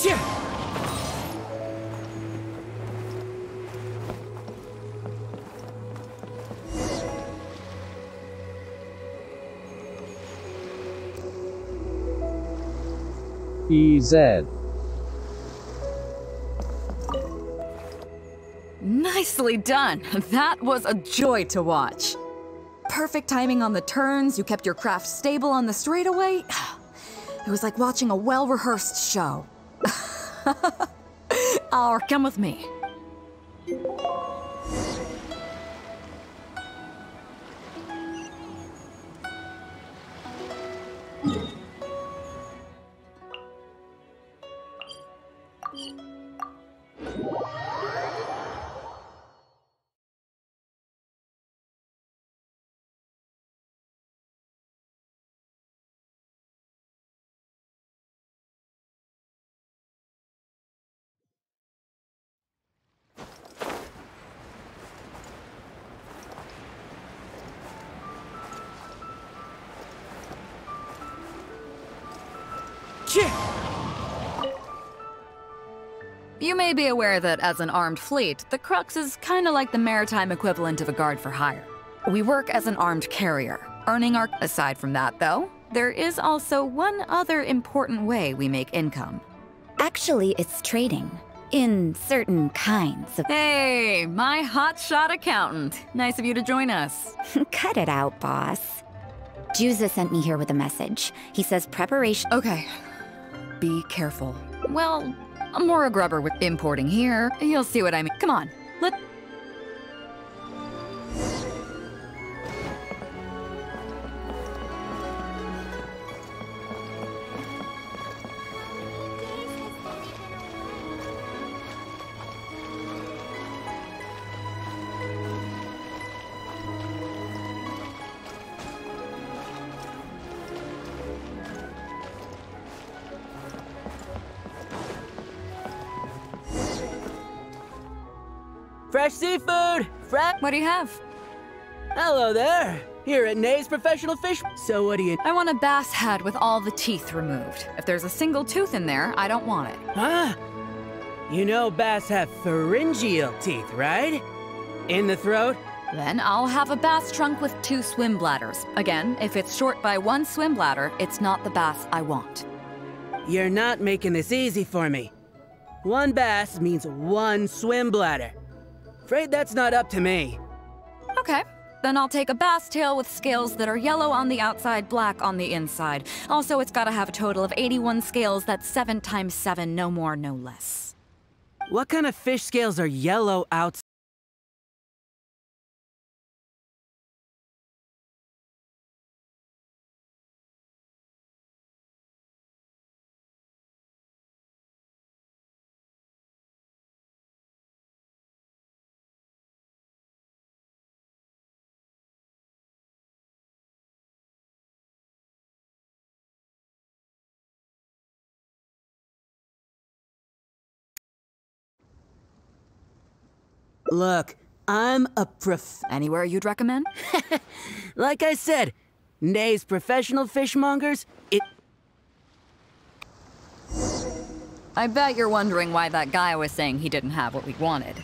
EZ. Nicely done. That was a joy to watch. Perfect timing on the turns, you kept your craft stable on the straightaway. It was like watching a well-rehearsed show. Oh, come with me. You may be aware that as an armed fleet, the Crux is kinda like the maritime equivalent of a guard for hire. We work as an armed carrier, earning our... Aside from that, though, there is also one other important way we make income. Actually, it's trading. In certain kinds of... Hey, my hotshot accountant. Nice of you to join us. Cut it out, boss. Juza sent me here with a message. He says preparation... Okay. Be careful. Well, I'm more a grubber with importing here. You'll see what I mean. Come on, let... Fresh seafood! What do you have? Hello there! Here at Nay's Professional Fish. So what do you... I want a bass head with all the teeth removed. If there's a single tooth in there, I don't want it. Huh? You know bass have pharyngeal teeth, right? In the throat? Then I'll have a bass trunk with 2 swim bladders. Again, if it's short by 1 swim bladder, it's not the bass I want. You're not making this easy for me. 1 bass means 1 swim bladder. Afraid that's not up to me. Okay, then I'll take a bass tail with scales that are yellow on the outside, black on the inside. Also, it's gotta have a total of 81 scales, that's 7 times 7, no more, no less. What kind of fish scales are yellow outside? Look, I'm a Anywhere you'd recommend? Like I said, Nay's Professional Fishmongers, I bet you're wondering why that guy was saying he didn't have what we wanted.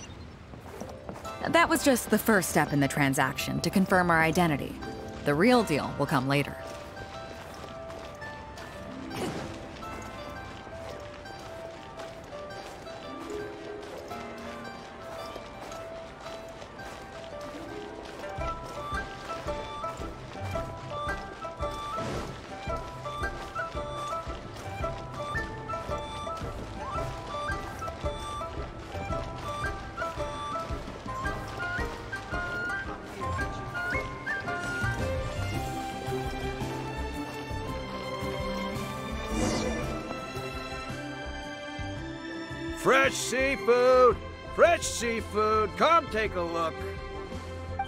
That was just the first step in the transaction, to confirm our identity. The real deal will come later. Fresh seafood! Fresh seafood! Come take a look.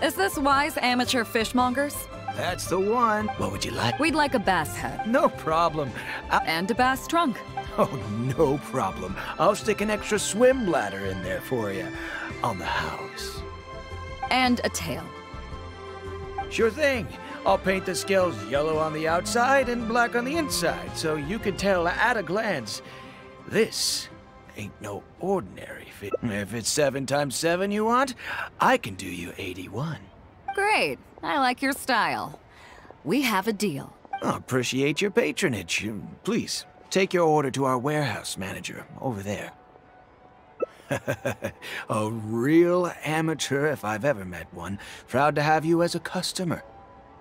Is this wise amateur fishmongers? That's the one. What would you like? We'd like a bass head. No problem. And a bass trunk. Oh, no problem. I'll stick an extra swim bladder in there for you. On the house. And a tail. Sure thing. I'll paint the scales yellow on the outside and black on the inside, so you can tell at a glance. This ain't no ordinary fish. If it's 7 times 7 you want, I can do you 81. Great. I like your style. We have a deal. I appreciate your patronage. Please, take your order to our warehouse manager over there. A real amateur if I've ever met one. Proud to have you as a customer.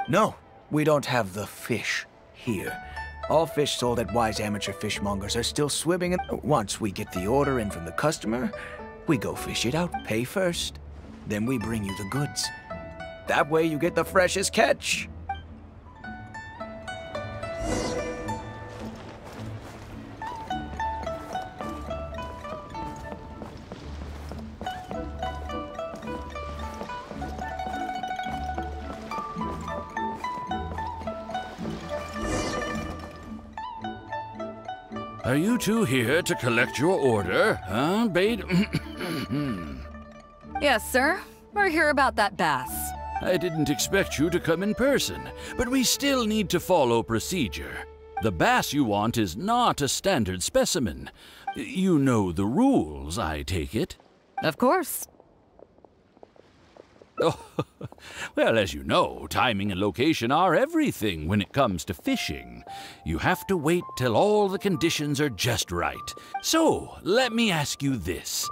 No, we don't have the fish here. All fish sold at Wise Amateur Fishmongers are still swimming, and once we get the order in from the customer, we go fish it out, pay first. Then we bring you the goods. That way you get the freshest catch. Are you two here to collect your order, huh, beidou? Yes, sir. We're here about that bass. I didn't expect you to come in person, but we still need to follow procedure. The bass you want is not a standard specimen. You know the rules, I take it? Of course. Oh, well, as you know, timing and location are everything when it comes to fishing. You have to wait till all the conditions are just right. So, let me ask you this.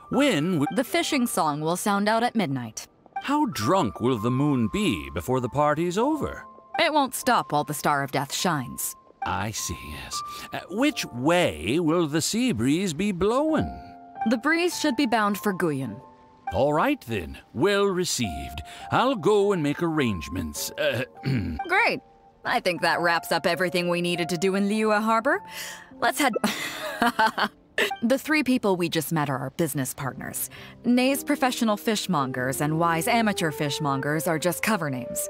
When the fishing song will sound out at midnight. How drunk will the moon be before the party's over? It won't stop while the Star of Death shines. I see, yes. Which way will the sea breeze be blowing? The breeze should be bound for Guyan. All right, then. Well received. I'll go and make arrangements. Great. I think that wraps up everything we needed to do in Liyue Harbor. Let's head... The 3 people we just met are our business partners. Nay's professional fishmongers and Wise amateur fishmongers are just cover names.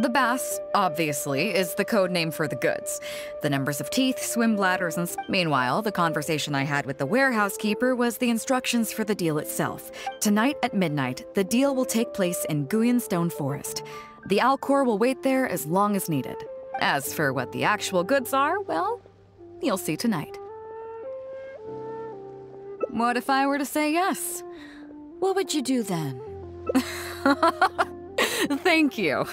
The bass, obviously, is the code name for the goods. The numbers of teeth, swim bladders, and... Meanwhile, the conversation I had with the warehouse keeper was the instructions for the deal itself. Tonight at midnight, the deal will take place in Guyan Stone Forest. The Alcor will wait there as long as needed. As for what the actual goods are, well, you'll see tonight. What if I were to say yes? What would you do then? Thank you.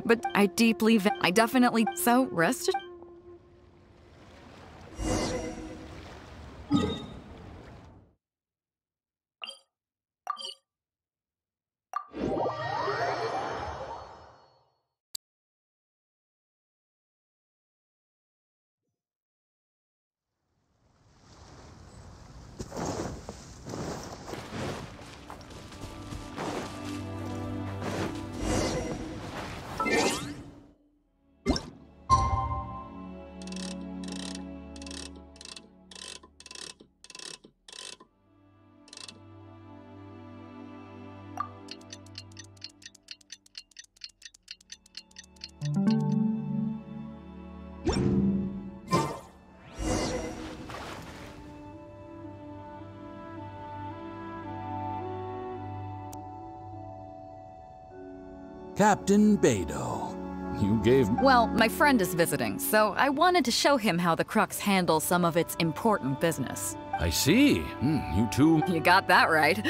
But I definitely... So, rest... Captain Beidou, you gave... Well, my friend is visiting, so I wanted to show him how the Crux handles some of its important business. I see. You two... You got that right.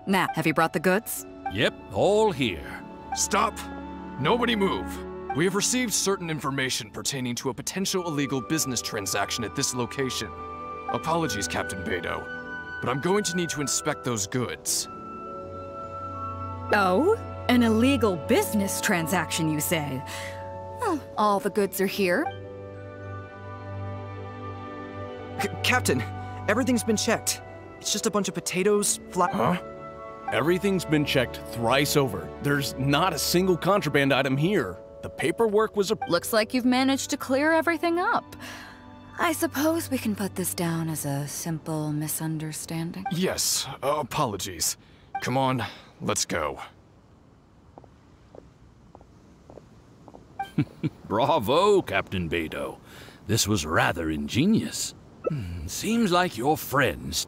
Now, have you brought the goods? Yep, all here. Stop! Nobody move! We have received certain information pertaining to a potential illegal business transaction at this location. Apologies, Captain Beidou, but I'm going to need to inspect those goods. Oh? An illegal business transaction, you say? Well, all the goods are here. Captain, everything's been checked. It's just a bunch of potatoes, Huh? Everything's been checked thrice over. There's not a single contraband item here. The paperwork was Looks like you've managed to clear everything up. I suppose we can put this down as a simple misunderstanding. Yes, apologies. Come on, let's go. Bravo, Captain Beidou. This was rather ingenious. Seems like your friends...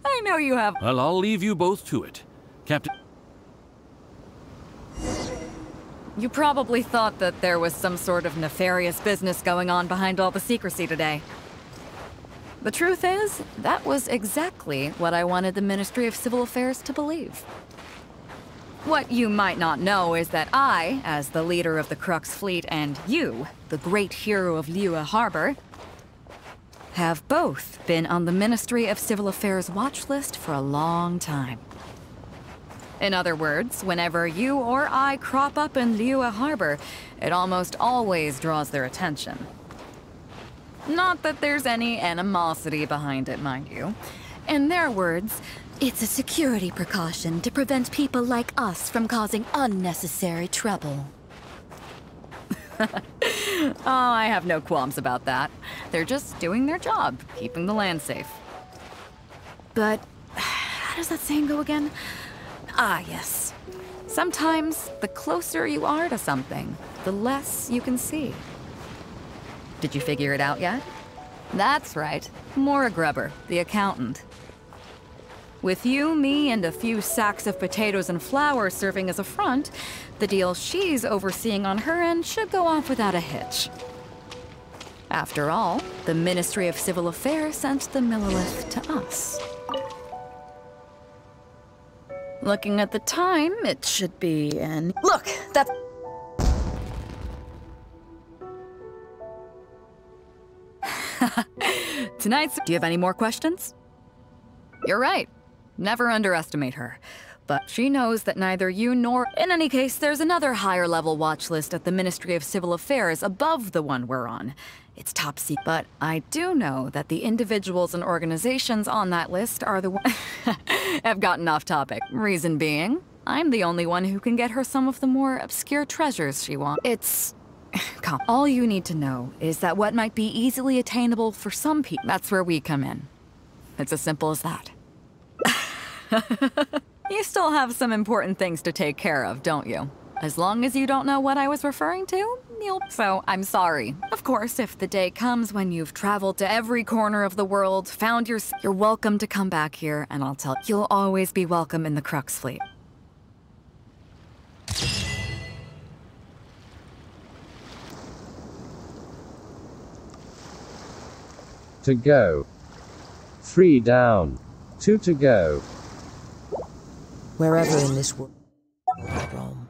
I know you have... Well, I'll leave you both to it. Captain... You probably thought that there was some sort of nefarious business going on behind all the secrecy today. The truth is, that was exactly what I wanted the Ministry of Civil Affairs to believe. What you might not know is that I, as the leader of the Crux Fleet, and you, the great hero of Liyue Harbor, have both been on the Ministry of Civil Affairs watch list for a long time. In other words, whenever you or I crop up in Liyue Harbor, it almost always draws their attention. Not that there's any animosity behind it, mind you. In their words, it's a security precaution to prevent people like us from causing unnecessary trouble. Oh, I have no qualms about that. They're just doing their job, keeping the land safe. But how does that saying go again? Ah, yes. Sometimes the closer you are to something, the less you can see. Did you figure it out yet? That's right. Maura Grubber, the accountant. With you, me, and a few sacks of potatoes and flour serving as a front, the deal she's overseeing on her end should go off without a hitch. After all, the Ministry of Civil Affairs sent the Millilith to us. Looking at the time, it should be in... Look, that's... Tonight's... Do you have any more questions? You're right. Never underestimate her. But she knows that neither you nor... In any case, there's another higher-level watch list at the Ministry of Civil Affairs above the one we're on. It's top secret. But I do know that the individuals and organizations on that list are the ones... I've gotten off topic. Reason being, I'm the only one who can get her some of the more obscure treasures she wants. It's... Come. All you need to know is that what might be easily attainable for some people, that's where we come in. It's as simple as that. You still have some important things to take care of, don't you? As long as you don't know what I was referring to, you'll... So, I'm sorry. Of course, if the day comes when you've traveled to every corner of the world, found you're welcome to come back here, and I'll tell you, you'll always be welcome in the Crux Fleet. To go. 3 down. 2 to go. Wherever in this world, roam.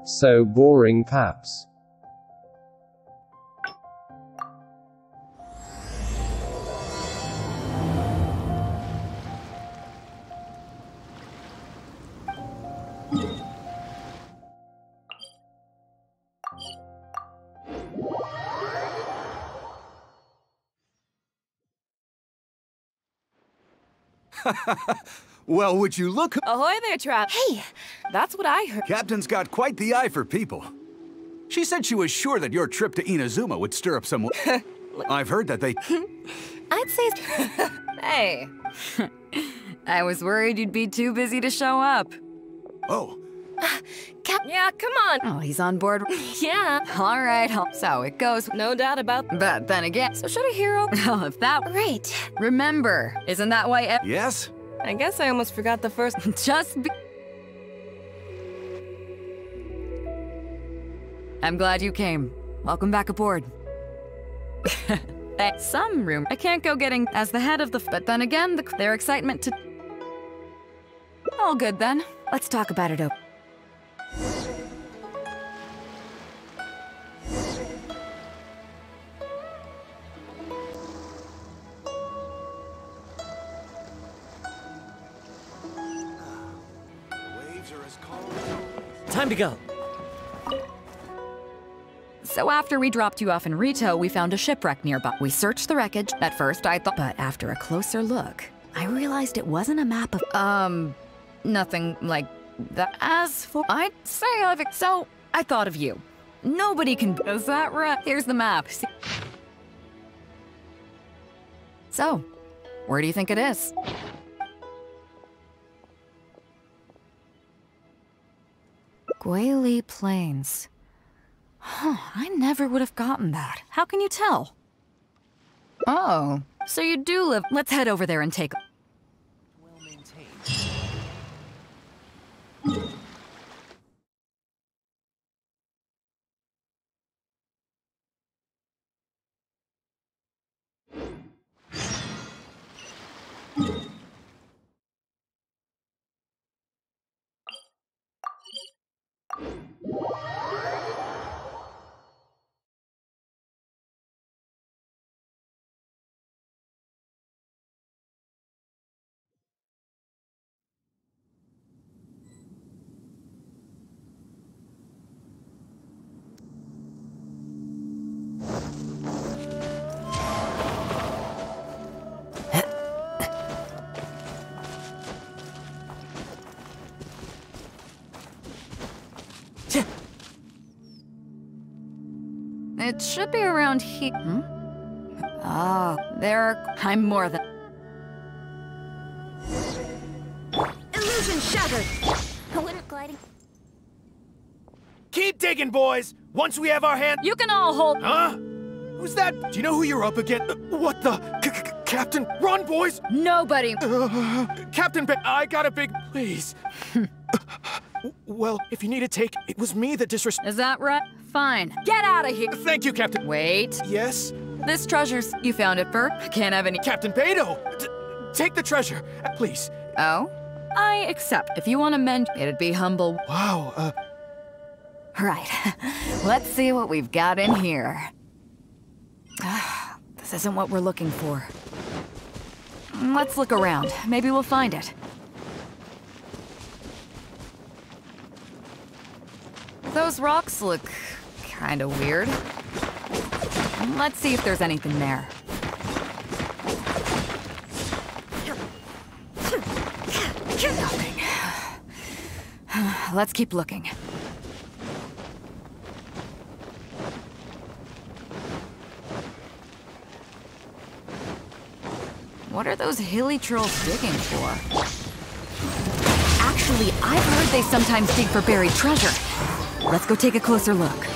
So boring, paps. Well, would you look... Ahoy there, Trap. Hey, that's what I heard. Captain's got quite the eye for people. She said she was sure that your trip to Inazuma would stir up some... I've heard that they... I'd say... Hey. I was worried you'd be too busy to show up. Oh. Yeah, come on. Oh, he's on board. Yeah. All right, so it goes. No doubt about that. But then again, so should a hero... Oh, if that... Right. Remember, isn't that why... Yes? I guess I almost forgot the first... Just be... I'm glad you came. Welcome back aboard. Some room. I can't go getting as the head of the... But then again, their excitement to... All good then. Let's talk about it open. Time to go. So after we dropped you off in Rito, we found a shipwreck nearby. We searched the wreckage. At first, I thought... But after a closer look, I realized it wasn't a map of... Nothing like that. As for... I'd say I've... So, I thought of you. Nobody can... Is that right? Here's the map. See? So, where do you think it is? Guili Plains. Huh, I never would have gotten that. How can you tell? Oh, so you do live... Let's head over there and take... It should be around here. Hmm? Oh, there... I'm more than... Illusion shattered! A little gliding. Keep digging, boys! Once we have our hand... You can all hold... Huh? Who's that? Do you know who you're up against? What the... Captain, run, boys! Nobody... Captain I got a big... Please. Well, if you need a take, it was me that Is that right? Fine. Get out of here! Thank you, Captain. Wait. Yes? This treasure's... You found it, Bert? Can't have any... Captain Beidou! Take the treasure, please. Oh? I accept. If you want to mend, it'd be humble. Wow, Right. Let's see what we've got in here. This isn't what we're looking for. Let's look around. Maybe we'll find it. Those rocks look kind of weird. Let's see if there's anything there. Nothing. Let's keep looking. What are those hilly trolls digging for? Actually, I've heard they sometimes dig for buried treasure. Let's go take a closer look.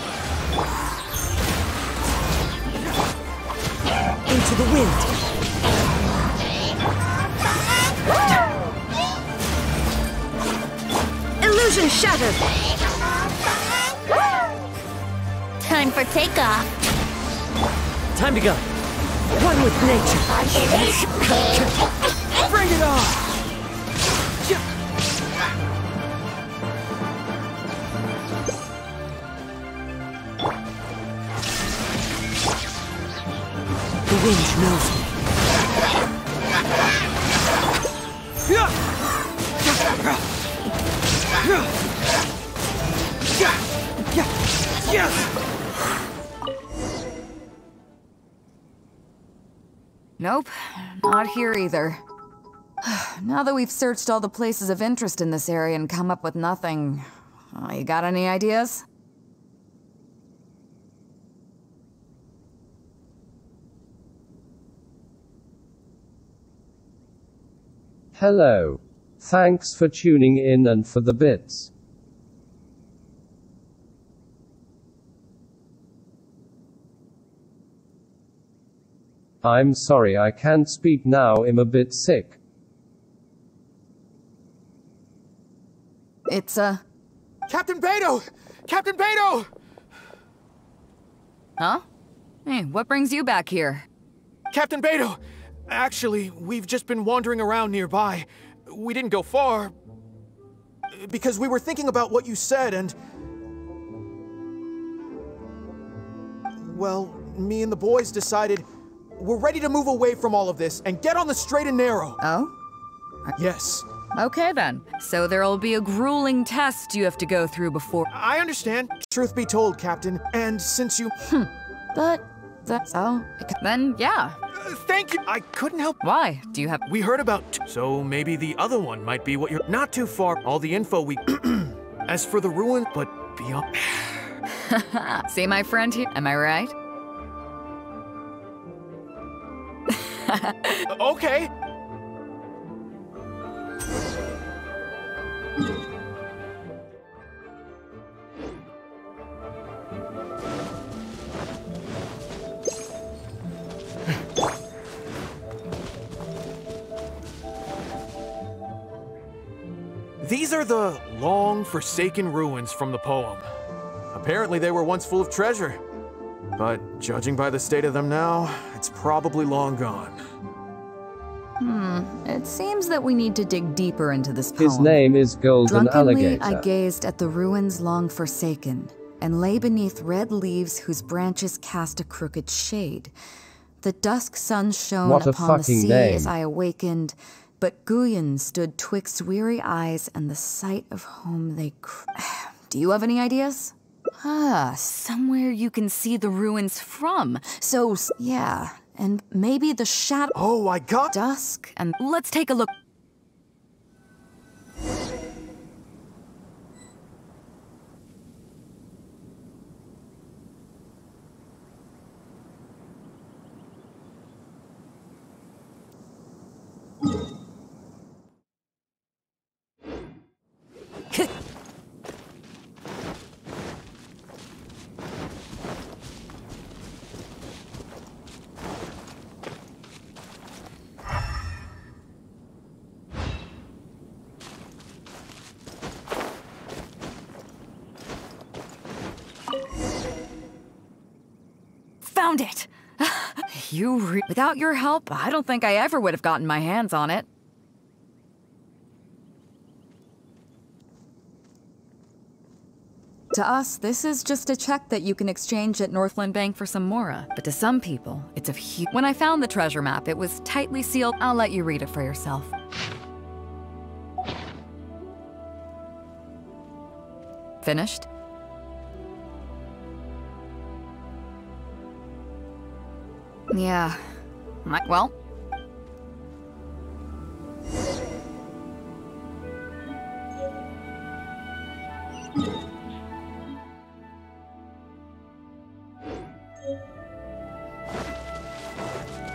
Into the wind. Illusion shattered. Time for takeoff. Time to go. One with nature. Bring it on! The wind knows me. Yes! Nope, not here either. Now that we've searched all the places of interest in this area and come up with nothing, you got any ideas? Hello. Thanks for tuning in and for the bits. I'm sorry I can't speak now, I'm a bit sick. It's Captain Beidou! Captain Beidou! Huh? Hey, what brings you back here? Captain Beidou! Actually, we've just been wandering around nearby. We didn't go far, because we were thinking about what you said and... Well, me and the boys decided we're ready to move away from all of this and get on the straight and narrow. Oh? Yes. Okay then. So there'll be a grueling test you have to go through before... I understand. Truth be told, Captain, and since you... But that's all. Then, yeah. Thank you. I couldn't help... Why? Do you have... We heard about... So maybe the other one might be what you're... Not too far. All the info we... As for the ruin, but beyond... See my friend here? Am I right? Okay. These are the long forsaken ruins from the poem. Apparently they were once full of treasure. But judging by the state of them now, it's probably long gone. It seems that we need to dig deeper into this poem. His name is Golden Drunkenly, Alligator. I gazed at the ruins long forsaken, and lay beneath red leaves whose branches cast a crooked shade. The dusk sun shone What a upon the fucking sea name. as I awakened, but Guyon stood twixt weary eyes and the sight of home they Do you have any ideas? Somewhere you can see the ruins from. So, yeah, and maybe the shadow. Oh, I got dusk, and let's take a look. Found it! Without your help, I don't think I ever would have gotten my hands on it. To us, this is just a check that you can exchange at Northland Bank for some Mora. But to some people, it's a huge... When I found the treasure map, it was tightly sealed. I'll let you read it for yourself. Finished? Yeah. Well...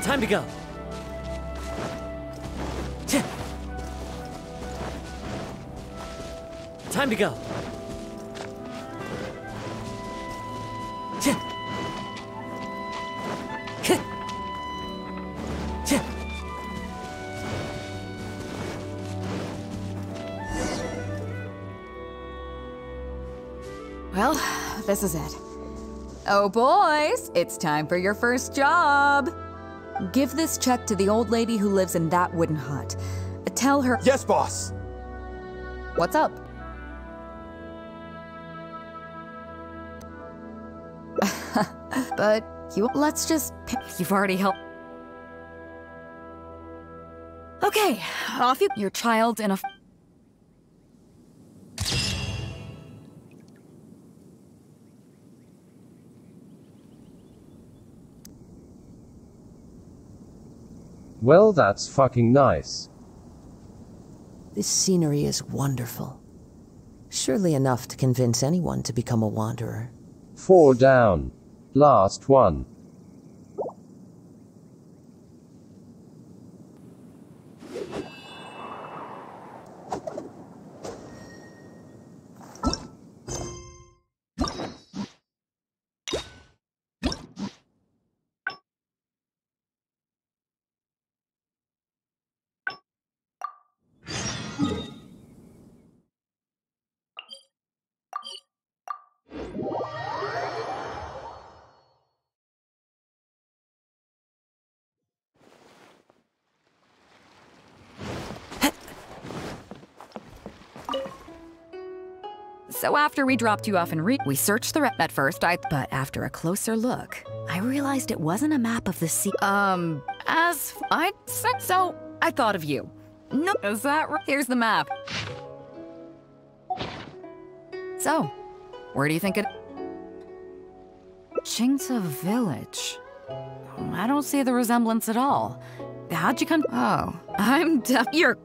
Time to go. Time to go. Well, this is it. Oh, boys, it's time for your first job. Give this check to the old lady who lives in that wooden hut. Tell her— Yes, boss! What's up? But let's just— You've already helped. Okay, off you— Your child's in a— Well, that's fucking nice. This scenery is wonderful. Surely enough to convince anyone to become a wanderer. 4 down. Last one. So after we dropped you off and we searched the at first, but after a closer look, I realized it wasn't a map of the sea. As I said, so I thought of you. No, is that right? Here's the map. So, where do you think it? Chingsa Village. I don't see the resemblance at all. How'd you come? Oh, I'm deaf. You're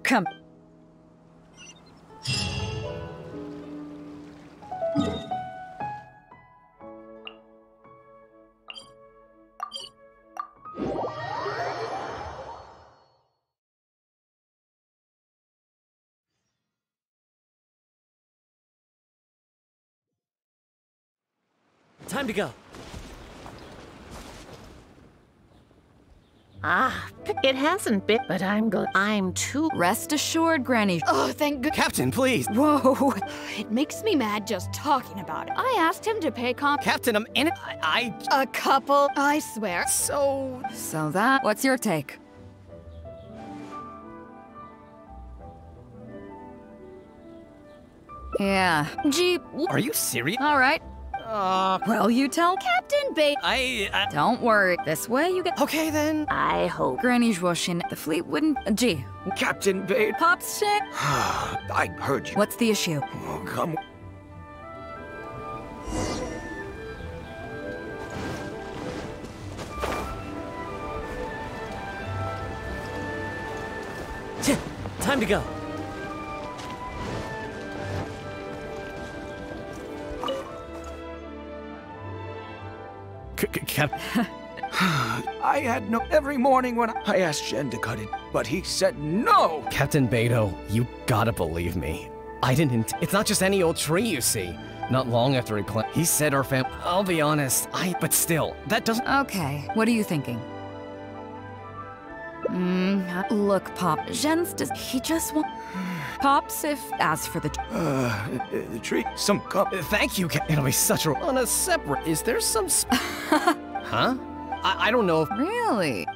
Time to go. It hasn't been, but I'm too. Rest assured, Granny. Oh, thank God. Captain, please. Whoa. It makes me mad just talking about it. I asked him to pay Captain, I'm in it. A couple, I swear. So that. What's your take? Yeah. Gee. Are you serious? All right. Well, you tell Captain Bait. Don't worry. This way you get. Okay then. I hope. Granny Zwoshin, the fleet wouldn't. Gee. Captain Bait. Pop's sick. I heard you. What's the issue? Oh, come. Time to go. I had no every morning when I asked Jen to cut it, but he said no. Captain Beidou, you gotta believe me. I didn't. It's not just any old tree you see. Not long after he said our fam. I'll be honest. But still, that doesn't. Okay. What are you thinking? Look, Pop. He just won't. Pops, as for the tree, some cup. Thank you, It'll be such a. On a separate. Is there some. Huh? I don't know if. Really?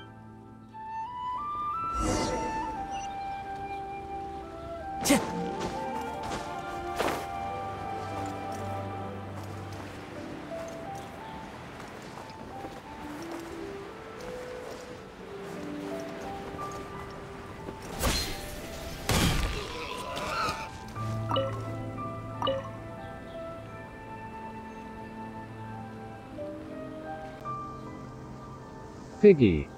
Piggy.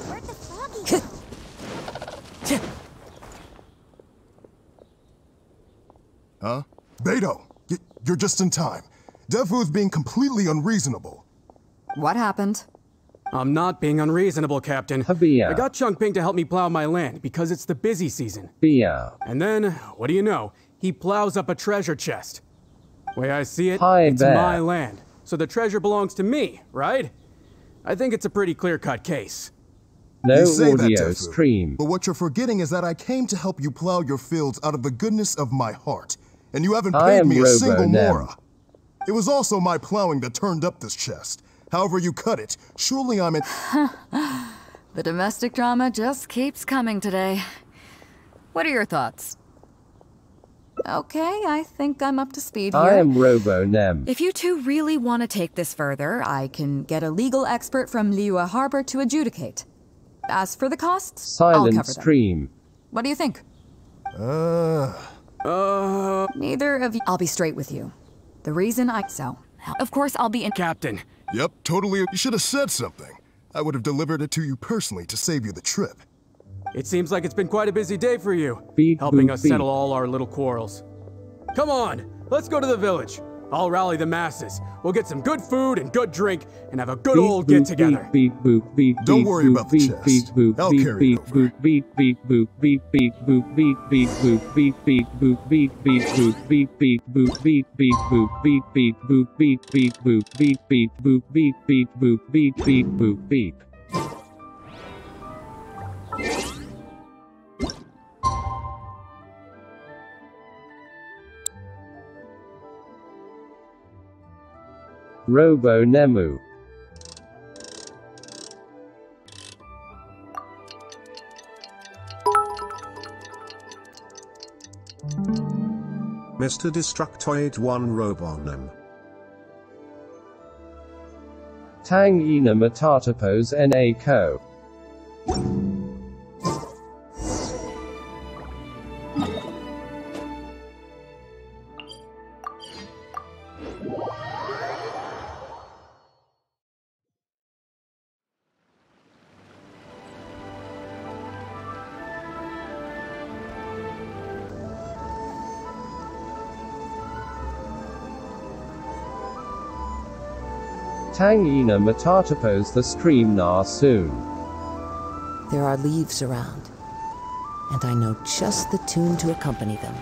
Where'd the froggy go? Huh? Beidou, you're just in time. Defu's being completely unreasonable. What happened? I'm not being unreasonable, Captain. I got Chung Ping to help me plow my land because it's the busy season. And then, what do you know? He plows up a treasure chest. Way I see it, it's my land. So the treasure belongs to me, right? I think it's a pretty clear-cut case. No audio stream. But what you're forgetting is that I came to help you plow your fields out of the goodness of my heart. And you haven't paid me a single mora. It was also my plowing that turned up this chest. However you cut it, surely I'm in... The domestic drama just keeps coming today. What are your thoughts? Okay, I think I'm up to speed here. I am Nemnemnem. If you two really want to take this further, I can get a legal expert from Liyue Harbor to adjudicate. As for the costs, I'll cover them. Stream. What do you think? Neither of you. I'll be straight with you. The reason of course I'll be in. Captain. Yep, totally. You should have said something. I would have delivered it to you personally to save you the trip. It seems like it's been quite a busy day for you, helping us settle all our little quarrels. Come on, let's go to the village. I'll rally the masses. We'll get some good food and good drink and have a good old get-together. Don't worry about the chest. I'll carry it over. Robo-Nemu. Mr. Destructoid 1 Robo-Nem. Tang ina matatapos na ko. Tang ina matatapos the stream na soon. There are leaves around, and I know just the tune to accompany them,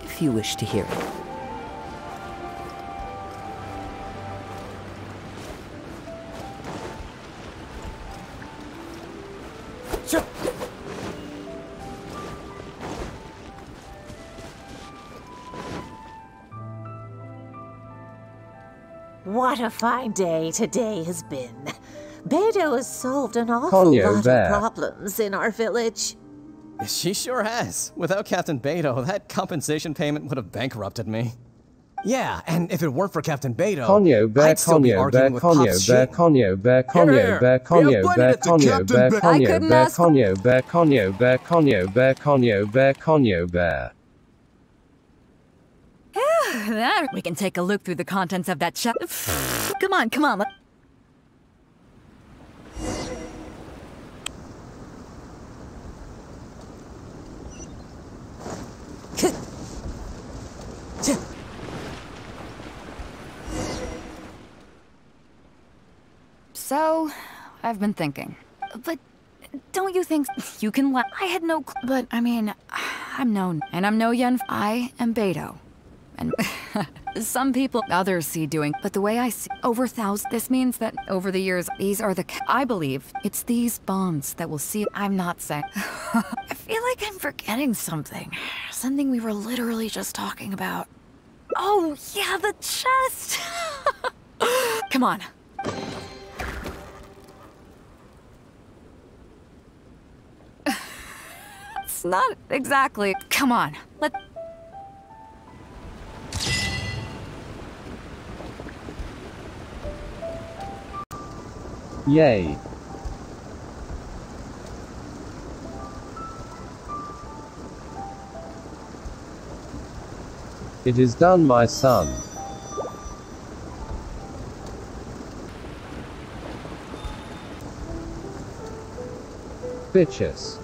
if you wish to hear it. What a fine day today has been. Beidou has solved an awful lot of problems in our village. She sure has. Without Captain Beidou, that compensation payment would have bankrupted me. Yeah, and if it weren't for Captain Beidou, I'd still be arguing with Pop's shit. Then we can take a look through the contents of that chest. Come on, come on. So, I've been thinking. But don't you think you can let... I had no clue. But, I mean, I'm known. And I'm no Yen. I am Beidou. And some people, others see doing, but the way I see over thousands, this means that over the years, these are the, I believe it's these bonds that will see, I'm not saying. I feel like I'm forgetting something. Something we were literally just talking about. Oh, yeah, the chest! Come on. It's not exactly, come on, let... Yay. It is done, my son. Bitches.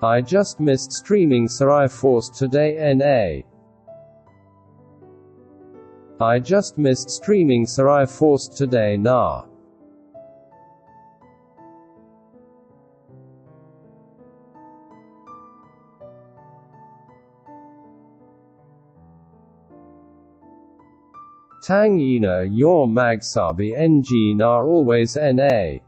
I just missed streaming Sarai Force today, NA. I just missed streaming Sarai Force today, nah. Tang Ina, your Magsabi NG na always NA.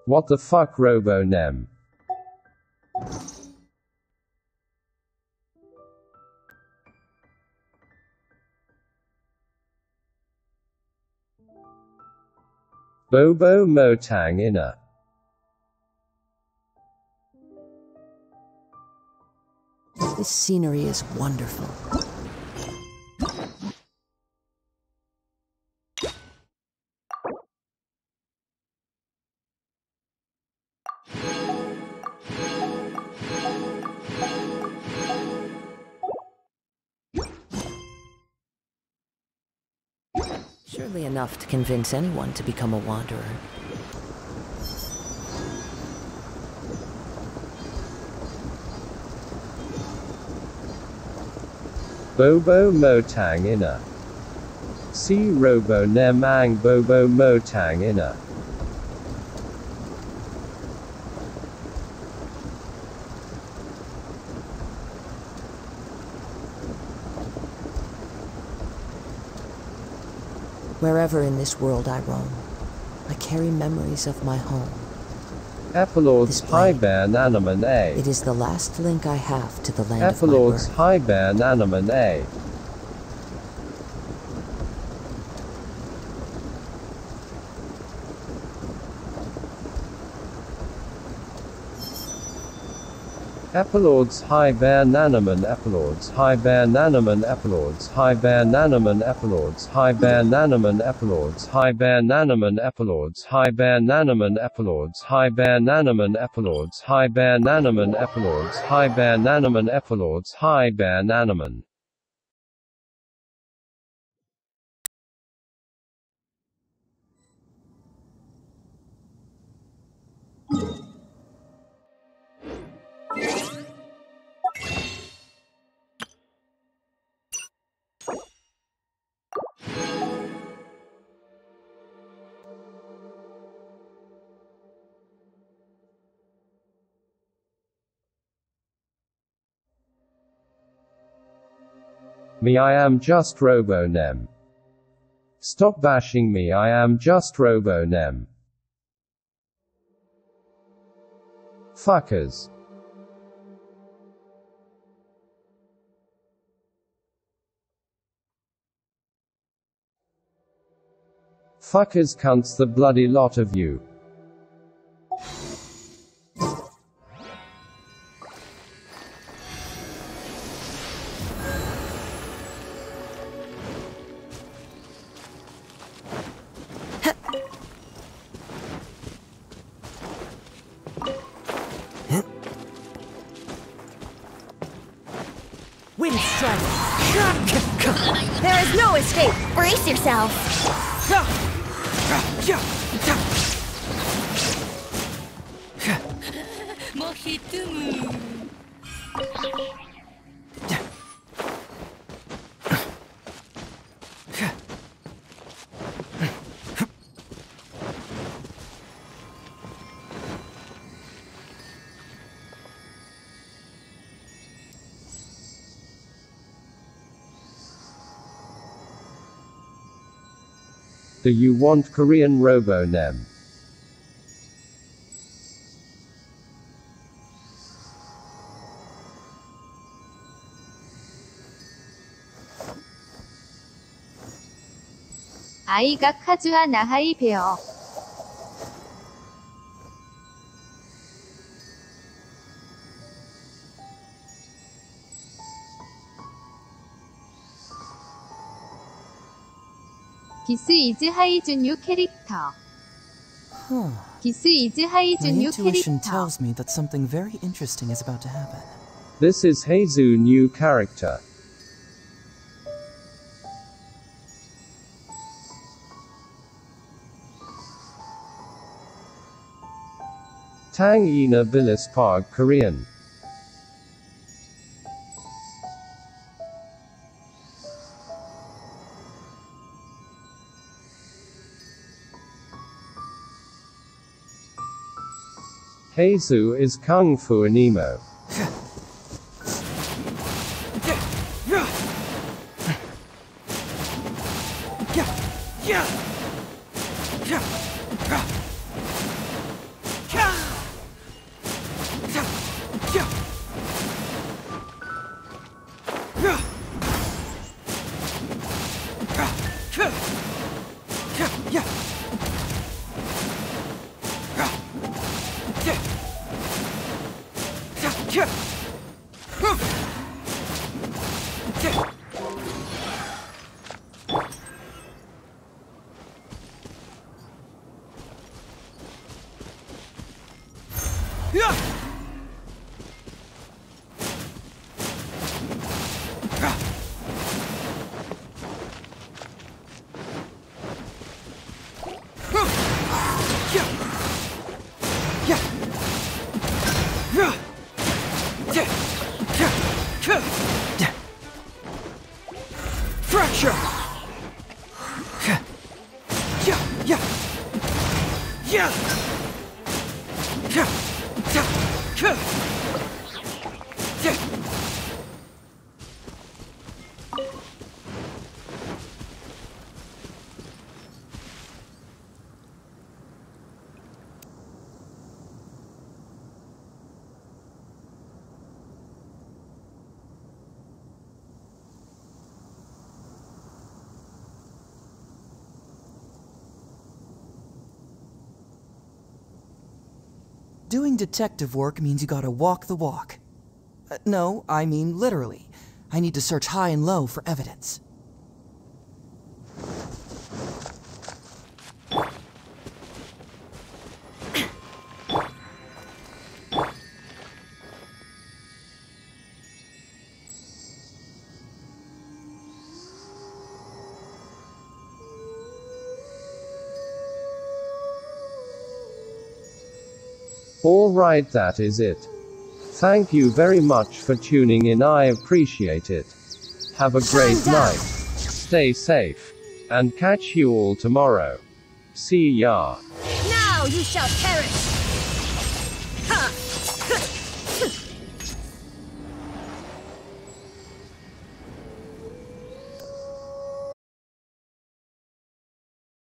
What the fuck, Robo-Nem? Bobo Motang Ina. This scenery is wonderful. Surely enough to convince anyone to become a wanderer. Bobo Motang Ina. Si Robo-Nem ang Bobo Motang Ina. Wherever in this world I roam, I carry memories of my home. Epilord's High Bear Nanaman A. It is the last link I have to the land of my Epilord's birth. High Bear Nanaman A. Epilords high bear nanoman epilords high bear nanoman epilords high bear nanoman epilords high bear nanoman epilords high bear nanoman epilords high bear nanoman epilords high bear nanoman epilords high bear nanoman epilords high bear nanoman epilords high bear nanoman. Me, I am just Robo-Nem. Stop bashing me, I am just Robo-Nem. Fuckers. Fuckers, cunts, the bloody lot of you. Wind strike! There is no escape! Brace yourself! Do you want Korean Robo-Nem? 아이가 카즈하 나하이 베어. 기스 이즈 하이즈 뉴 캐릭터. 기스 이즈 하이즈 My 뉴 intuition 캐릭터. tells me that something very interesting is about to happen. This is Heizu new character. Tang Ina Bilis Park Korean. Heizu is Kung Fu Anemo. Fracture! Doing detective work means you gotta walk the walk. No, I mean literally. I need to search high and low for evidence. Alright, that is it. Thank you very much for tuning in, I appreciate it. Have a great night. Stay safe. And catch you all tomorrow. See ya. Now you shall perish!